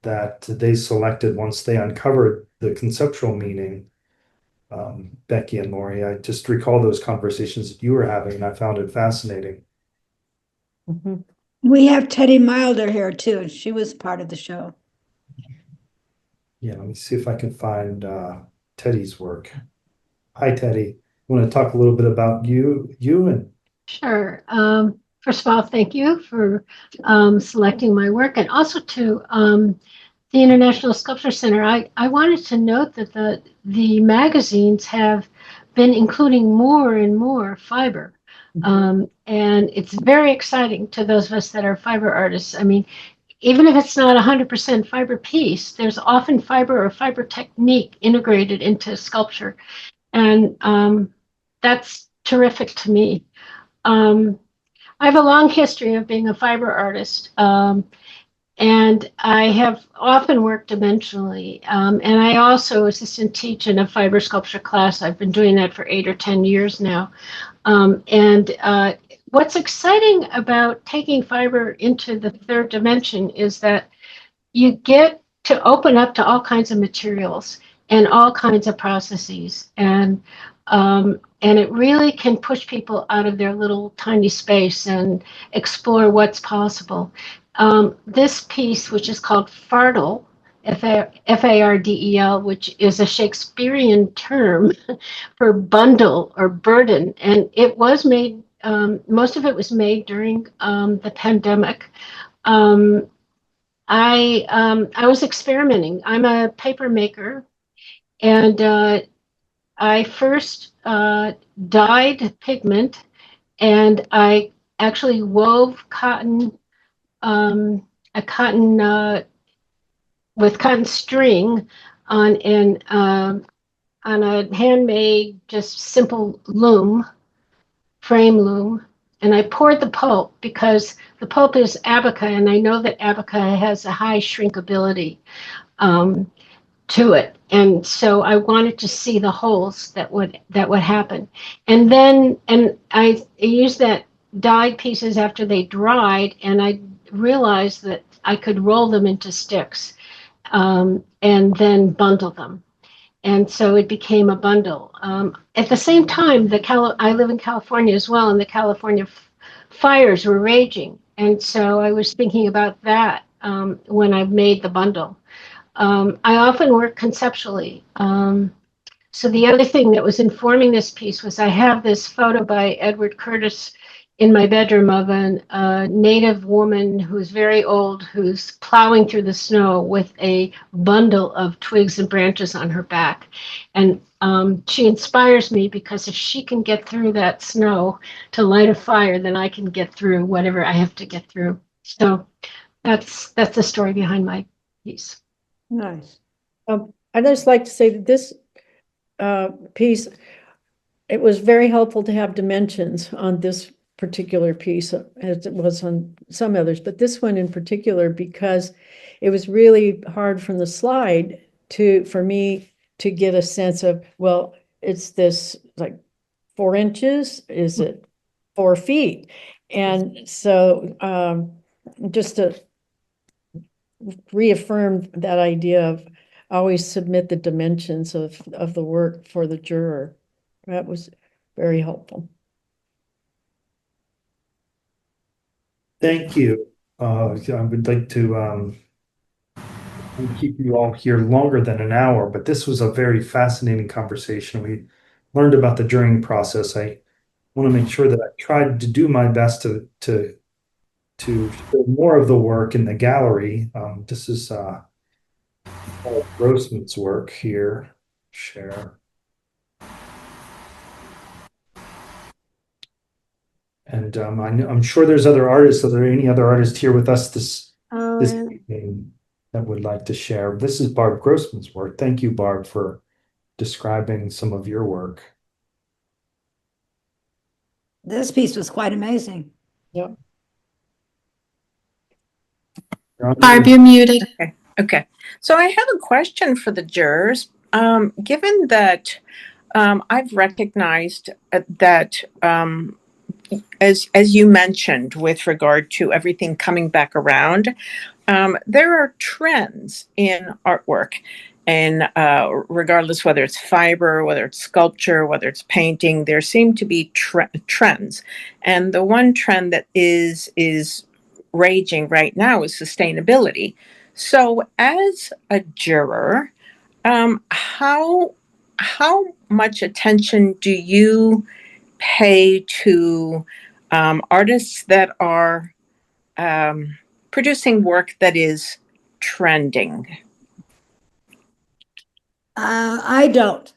that they selected once they uncovered the conceptual meaning. Becky and Lori, I just recall those conversations that you were having, and I found it fascinating. Mhm. We have Teddy Milder here too, and she was part of the show. Yeah, let me see if I can find Teddy's work. Hi, Teddy. Want to talk a little bit about you and Sure. First of all, thank you for selecting my work, and also to the International Sculpture Center. I wanted to note that the magazines have been including more and more fiber. And it's very exciting to those of us that are fiber artists. I mean, even if it's not 100% fiber piece, there's often fiber or fiber technique integrated into sculpture. And that's terrific to me. I have a long history of being a fiber artist, and I have often worked dimensionally. And I also assistant teach in a fiber sculpture class. I've been doing that for 8 or 10 years now. And what's exciting about taking fiber into the third dimension is that you get to open up to all kinds of materials and all kinds of processes. And it really can push people out of their little tiny space and explore what's possible. This piece, which is called Fardel, Fardel, which is a Shakespearean term for bundle or burden, and it was made. Most of it was made during the pandemic. I was experimenting. I'm a paper maker, and I first dyed pigment, and I actually wove cotton, a cotton with cotton string on on a handmade, just simple loom, frame loom, and I poured the pulp because the pulp is abaca, and I know that abaca has a high shrinkability to it, and so I wanted to see the holes that would happen, and I used that dyed pieces after they dried, and I realized that I could roll them into sticks, and then bundle them. And so it became a bundle. At the same time, I live in California as well, and the California fires were raging. And so I was thinking about that when I made the bundle. I often work conceptually. So the other thing that was informing this piece was I have this photo by Edward Curtis in my bedroom of a native woman who's very old, who's plowing through the snow with a bundle of twigs and branches on her back. And she inspires me because if she can get through that snow to light a fire, then I can get through whatever I have to get through. So that's the story behind my piece. Nice. I'd just like to say that this piece, it was very helpful to have dimensions on this particular piece, as it was on some others, but this one in particular, because it was really hard from the slide for me to get a sense of, well, it's this like 4 inches, is it 4 feet? And so just to reaffirm that idea of always submit the dimensions of the work for the juror. That was very helpful. Thank you. I would like to keep you all here longer than an hour, but this was a very fascinating conversation. We learned about the jurying process. I want to make sure that I tried to do my best to show more of the work in the gallery. This is Paul Grossman's work here. Share. And I'm sure there's other artists. Are there any other artists here with us this evening that would like to share? This is Barb Grossman's work. Thank you, Barb, for describing some of your work. This piece was quite amazing. Yep. Barb, you're muted. Okay. So I have a question for the jurors. Given that I've recognized that as you mentioned, with regard to everything coming back around, there are trends in artwork, and regardless whether it's fiber, whether it's sculpture, whether it's painting, there seem to be trends. And the one trend that is raging right now is sustainability. So as a juror, how much attention do you pay to artists that are producing work that is trending? I don't.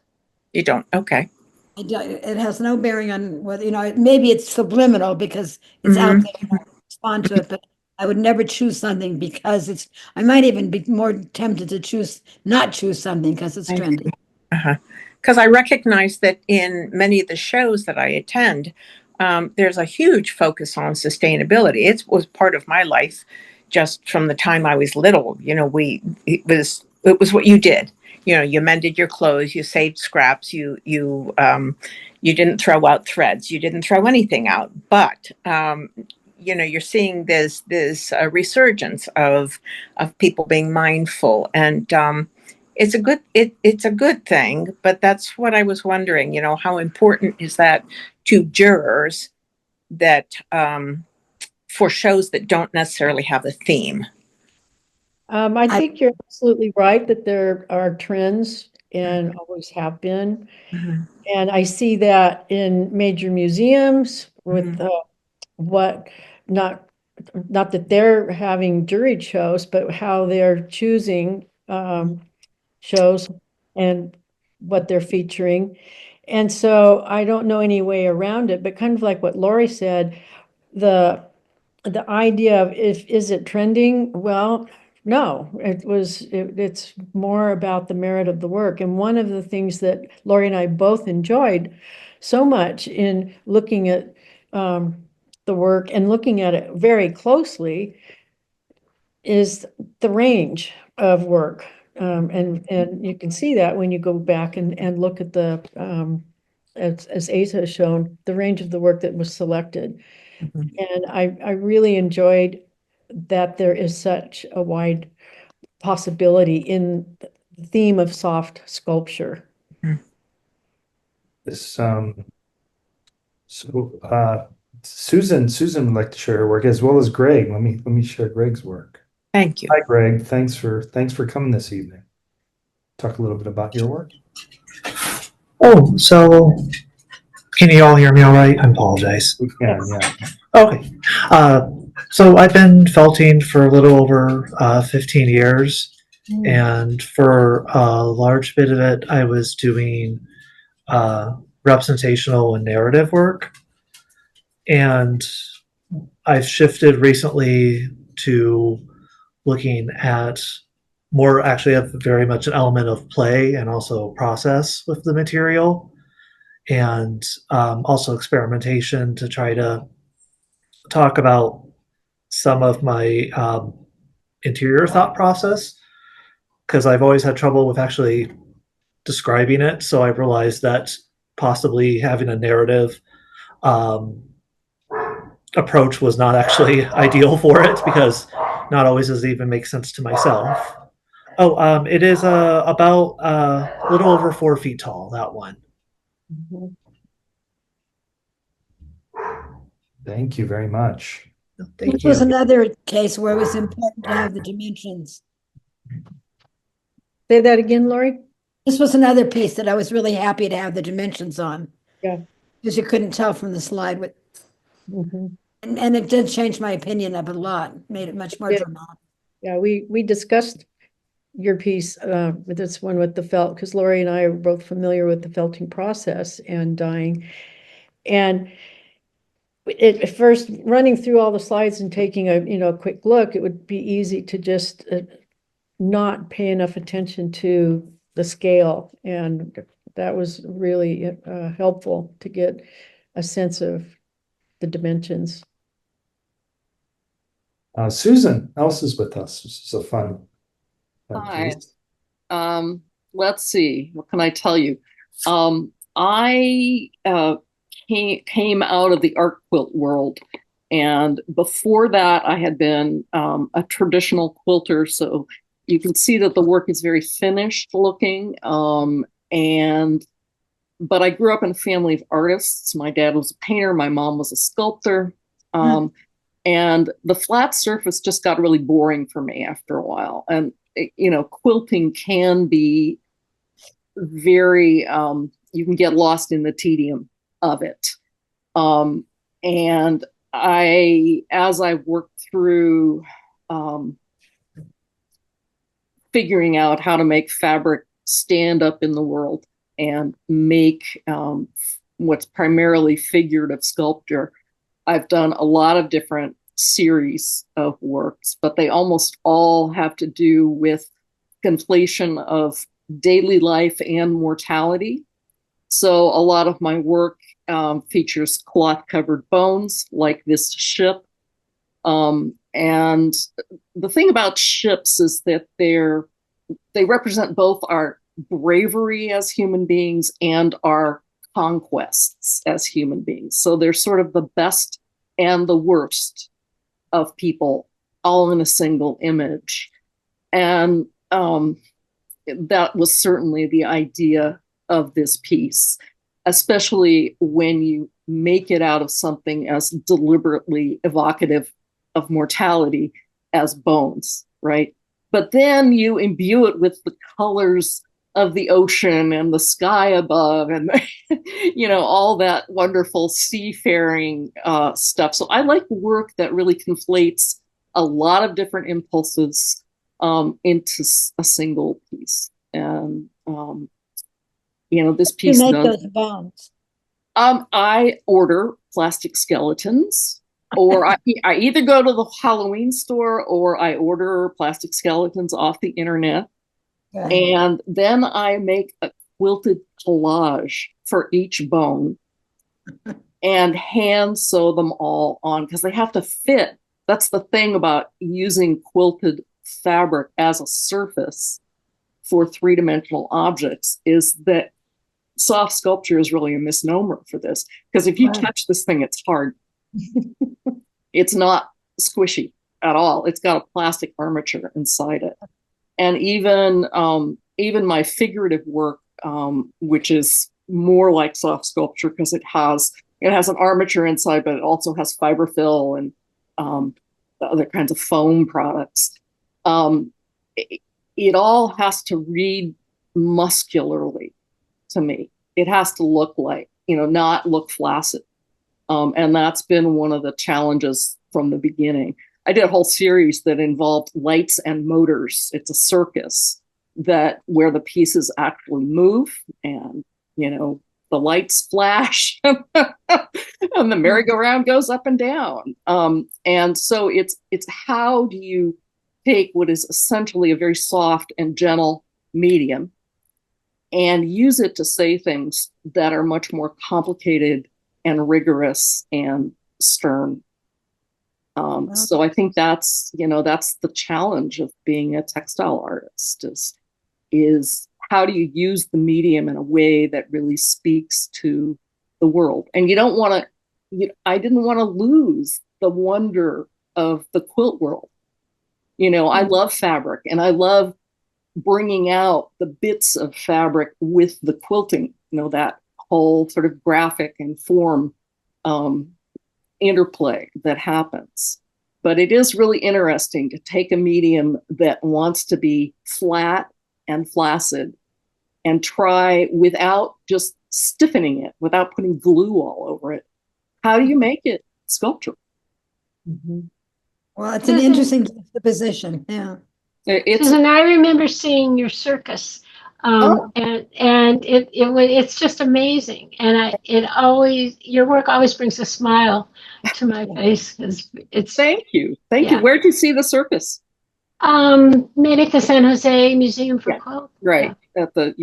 You don't? Okay. It has no bearing on whether, maybe it's subliminal because it's out there and I respond to it, but I would never choose something because I might even be more tempted to not choose something because it's trendy. Because I recognize that in many of the shows that I attend, there's a huge focus on sustainability. It was part of my life just from the time I was little. It was what you did. You mended your clothes, you saved scraps, you didn't throw out threads, you didn't throw anything out. But you're seeing this resurgence of people being mindful, and it's a good thing. But that's what I was wondering. How important is that to jurors that for shows that don't necessarily have a theme? I think you're absolutely right that there are trends and always have been. Mm-hmm. And I see that in major museums with not that they're having juried shows, but how they're choosing shows and what they're featuring. And so I don't know any way around it, but kind of like what Lori said, the idea of is it trending? Well, no, it's more about the merit of the work. And one of the things that Lori and I both enjoyed so much in looking at the work and looking at it very closely is the range of work. And you can see that when you go back and look at the, as Asa has shown, the range of the work that was selected. Mm-hmm. And I really enjoyed that there is such a wide possibility in the theme of soft sculpture. Mm-hmm. Susan would like to share her work as well as Greg. Let me share Greg's work. Thank you. Hi, Greg. Thanks for coming this evening. Talk a little bit about your work. Oh, so Can you all hear me all right? I apologize. We can, yeah. Okay. So I've been felting for a little over 15 years. And for a large bit of it, I was doing representational and narrative work. And I've shifted recently to looking at more, actually have very much an element of play and also process with the material, and also experimentation to try to talk about some of my interior thought process, because I've always had trouble with actually describing it. So I've realized that possibly having a narrative approach was not actually ideal for it, because not always does it even make sense to myself. Oh, it is about a little over 4 feet tall, that one. Thank you very much. Thank This you. was another case where it was important to have the dimensions. Say that again, Lori? This was another piece that I was really happy to have the dimensions on. Yeah. Because you couldn't tell from the slide what, and it did change my opinion of it a lot, made it much more dramatic. Yeah, we discussed your piece with this one with the felt, because Lori and I are both familiar with the felting process and dyeing. And at first, running through all the slides and taking a quick look, it would be easy to just not pay enough attention to the scale, and that was really helpful to get a sense of the dimensions. Susan else is with us. This is a fun Hi. piece. Let's see. What can I tell you? I came out of the art quilt world, and before that, I had been a traditional quilter. So you can see that the work is very finished looking. But I grew up in a family of artists. My dad was a painter. My mom was a sculptor. And the flat surface just got really boring for me after a while. And, quilting can be very, you can get lost in the tedium of it. And as I worked through figuring out how to make fabric stand up in the world and make what's primarily figurative sculpture, I've done a lot of different series of works, but they almost all have to do with conflation of daily life and mortality. So a lot of my work features cloth-covered bones, like this ship. And the thing about ships is that they represent both our bravery as human beings and our conquests as human beings. So they're sort of the best and the worst of people all in a single image. And that was certainly the idea of this piece, especially when you make it out of something as deliberately evocative of mortality as bones, right? But then you imbue it with the colors of the ocean and the sky above and all that wonderful seafaring stuff. So I like work that really conflates a lot of different impulses into a single piece. And this piece You make those bones. I order plastic skeletons, or I either go to the Halloween store or I order plastic skeletons off the internet. And then I make a quilted collage for each bone and hand sew them all on, because they have to fit. That's the thing about using quilted fabric as a surface for three-dimensional objects, is that soft sculpture is really a misnomer for this, because if you touch this thing, it's hard. It's not squishy at all. It's got a plastic armature inside it. And even my figurative work, which is more like soft sculpture, because it has an armature inside, but it also has fiberfill and other kinds of foam products. It all has to read muscularly to me. It has to look like not look flaccid. And that's been one of the challenges from the beginning. I did a whole series that involved lights and motors. It's a circus where the pieces actually move, and the lights flash and the merry-go-round goes up and down. And so it's how do you take what is essentially a very soft and gentle medium and use it to say things that are much more complicated and rigorous and stern. So I think that's the challenge of being a textile artist is how do you use the medium in a way that really speaks to the world? And you don't want to, I didn't want to lose the wonder of the quilt world. I love fabric, and I love bringing out the bits of fabric with the quilting, that whole sort of graphic and form interplay that happens. But it is really interesting to take a medium that wants to be flat and flaccid and try, without just stiffening it, without putting glue all over it, how do you make it sculptural? Well, it's an interesting juxtaposition. Yeah. Susan, I remember seeing your circus, and it's just amazing. And your work always brings a smile to my face. Thank you. Where'd you see the circus? Maybe at the San Jose Museum for Quilt. Right. At the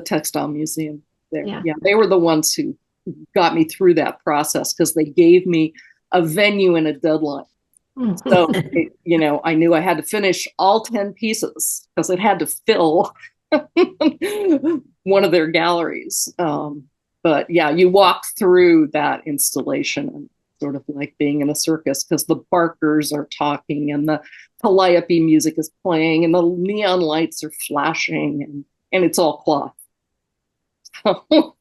textile museum there. Yeah. They were the ones who got me through that process because they gave me a venue and a deadline. So, I knew I had to finish all 10 pieces because it had to fill one of their galleries. But yeah, you walk through that installation and sort of like being in a circus because the barkers are talking and the calliope music is playing and the neon lights are flashing and it's all cloth. So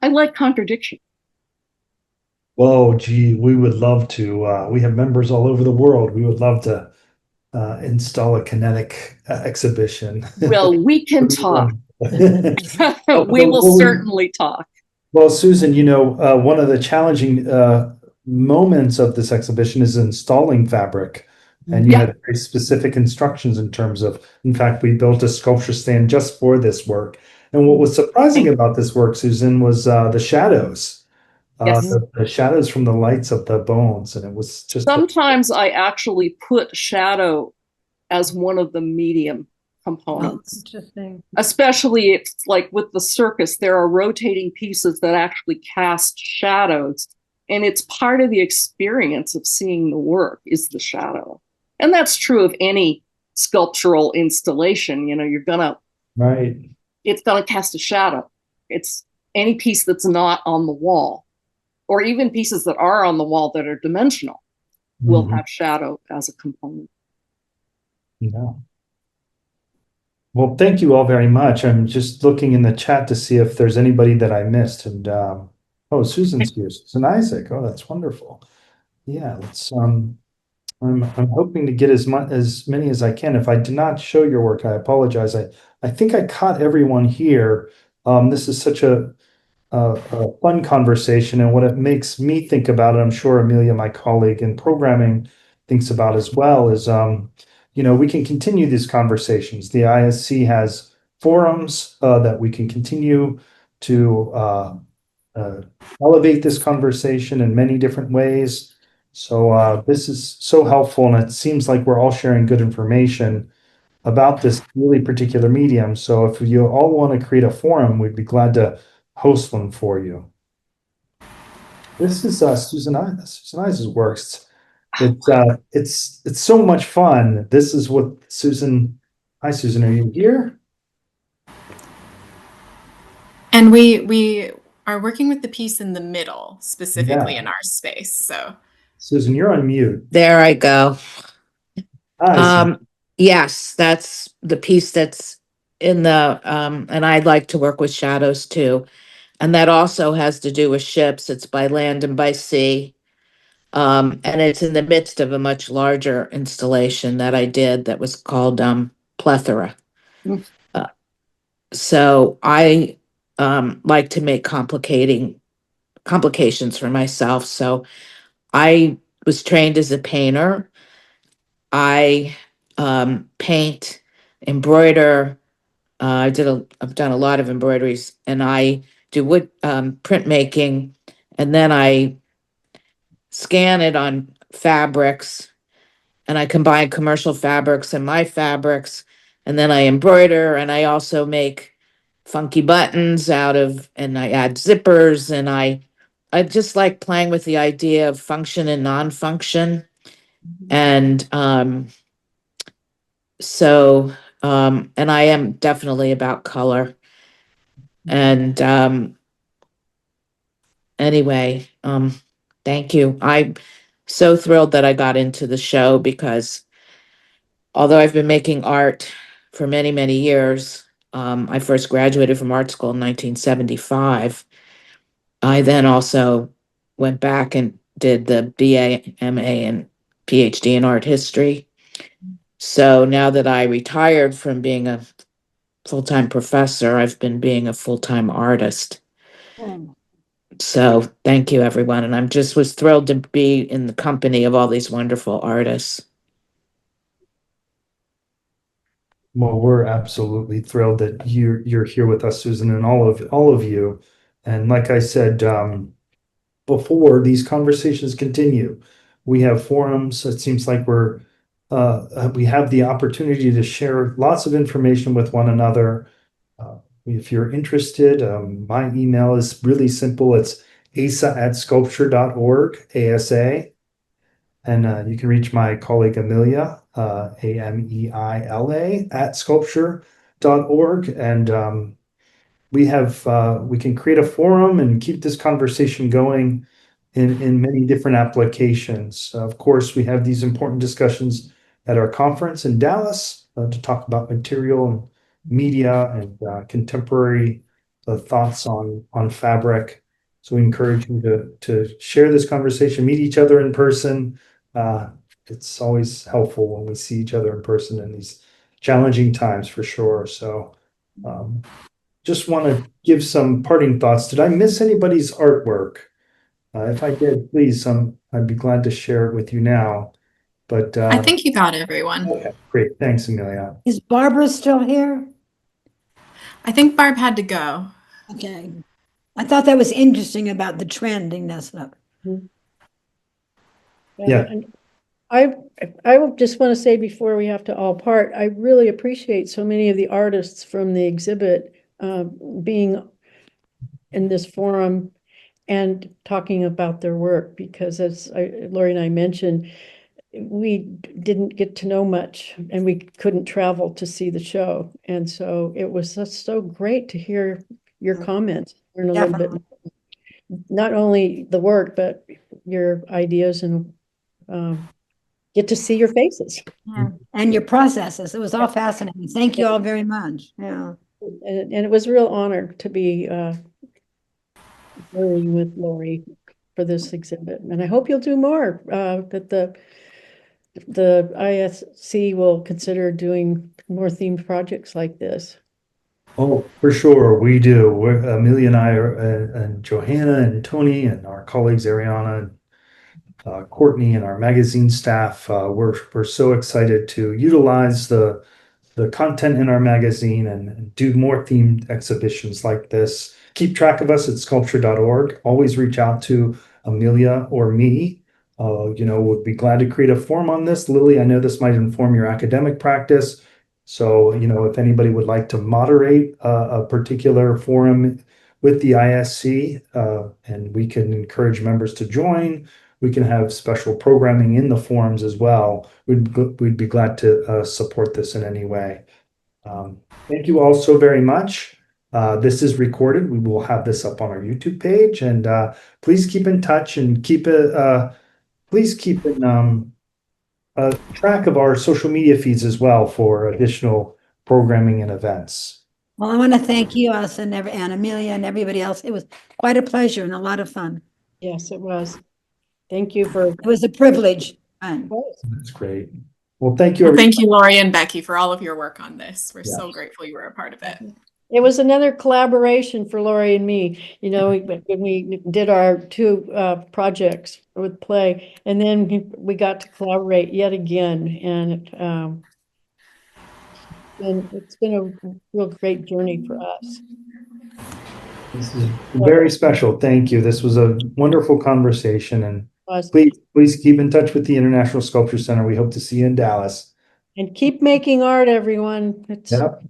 I like contradiction. Whoa, gee, we would love to. We have members all over the world. We would love to install a kinetic exhibition. Well, we can talk. We will certainly talk. Well, Susan, one of the challenging moments of this exhibition is installing fabric. And you had very specific instructions in terms of, in fact, we built a sculpture stand just for this work. And what was surprising about this work, Susan, was the shadows. Yes. The shadows from the lights of the bones, and it was just sometimes I actually put shadow as one of the medium components. Oh, interesting. Especially if, like with the circus, there are rotating pieces that actually cast shadows, and it's part of the experience of seeing the work is the shadow, and that's true of any sculptural installation. You're gonna it's gonna cast a shadow. It's any piece that's not on the wall, or even pieces that are on the wall that are dimensional, will have shadow as a component. Yeah. Well, thank you all very much. I'm just looking in the chat to see if there's anybody that I missed. And Susan's here. Susan Isaac. Oh, that's wonderful. Yeah, let's. I'm hoping to get as many as I can. If I did not show your work, I apologize. I think I caught everyone here. This is such a fun conversation, and what it makes me think about, and I'm sure Amelia, my colleague in programming, thinks about as well, is we can continue these conversations. The ISC has forums that we can continue to elevate this conversation in many different ways. So this is so helpful, and it seems like we're all sharing good information about this really particular medium. So if you all want to create a forum, we'd be glad to host one for you. This is Susan Isaac's works. It's so much fun. This is what Susan. Hi, Susan. Are you here? And we are working with the piece in the middle, specifically in our space. So, Susan, you're on mute. There I go. Hi, Yes, that's the piece that's in the and I'd like to work with shadows too. And that also has to do with ships. It's by land and by sea. And it's in the midst of a much larger installation that I did that was called Plethora. So I like to make complications for myself. So I was trained as a painter. I paint, embroider. I've done a lot of embroideries, and I do wood printmaking, and then I scan it on fabrics, and I combine commercial fabrics and my fabrics, and then I embroider, and I also make funky buttons and I add zippers, and I just like playing with the idea of function and non-function. And and I am definitely about color. And anyway, thank you. I'm so thrilled that I got into the show because although I've been making art for many, many years, I first graduated from art school in 1975. I then also went back and did the BA, MA, and PhD in art history. So now that I retired from being a full-time professor, I've been being a full-time artist. So thank you, everyone. And I'm just was thrilled to be in the company of all these wonderful artists. Well, we're absolutely thrilled that you're here with us, Susan, and all of you. And like I said before, these conversations continue. We have forums. It seems like we have the opportunity to share lots of information with one another. If you're interested, my email is really simple. It's asa@sculpture.org, ASA. And you can reach my colleague Amelia, Ameila, at sculpture.org. And we can create a forum and keep this conversation going in many different applications. Of course, we have these important discussions at our conference in Dallas to talk about material and media and contemporary thoughts on fabric. So we encourage you to share this conversation, meet each other in person. It's always helpful when we see each other in person in these challenging times for sure. So just want to give some parting thoughts. Did I miss anybody's artwork? If I did, please, I'd be glad to share it with you now. But I think you got everyone. okay, great. Thanks, Amelia. Is Barbara still here? I think Barb had to go. Okay. I thought that was interesting about the trendiness of it. Yeah. And I just want to say before we have to all part, I really appreciate so many of the artists from the exhibit being in this forum and talking about their work, because as Lori and I mentioned, we didn't get to know much and we couldn't travel to see the show. And so it was just so great to hear your comments, learn a little bit, not only the work, but your ideas and get to see your faces. Yeah. And your processes. It was all fascinating. Thank you all very much. Yeah. And it was a real honor to be working with Lori for this exhibit. And I hope you'll do more, that the ISC will consider doing more themed projects like this. Oh, for sure, we do. Amelia and I and Johanna and Tony and our colleagues Ariana and Courtney and our magazine staff. We're so excited to utilize the content in our magazine and do more themed exhibitions like this. Keep track of us at sculpture.org. Always reach out to Amelia or me. Would be glad to create a forum on this. Lily, I know this might inform your academic practice. So, if anybody would like to moderate a particular forum with the ISC, and we can encourage members to join, we can have special programming in the forums as well. We'd be glad to support this in any way. Thank you all so very much. This is recorded. We will have this up on our YouTube page, and please keep in touch and please keep in track of our social media feeds as well for additional programming and events. Well, I want to thank you, us and Amelia and everybody else. It was quite a pleasure and a lot of fun. Yes, it was. Thank you for. It was a privilege. That's great. Well, thank you. Well, thank you, Lori and Becky, for all of your work on this. We're Yeah. so grateful you were a part of it. It was another collaboration for Lori and me, you know, when we did our two projects with play, and then we got to collaborate yet again, and it's been a real great journey for us. This is very special. Thank you. This was a wonderful conversation, and Was. please keep in touch with the International Sculpture Center. We hope to see you in Dallas. And keep making art, everyone. It's Yep.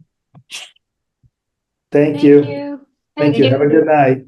Thank you. you. Thank you. Have a good night.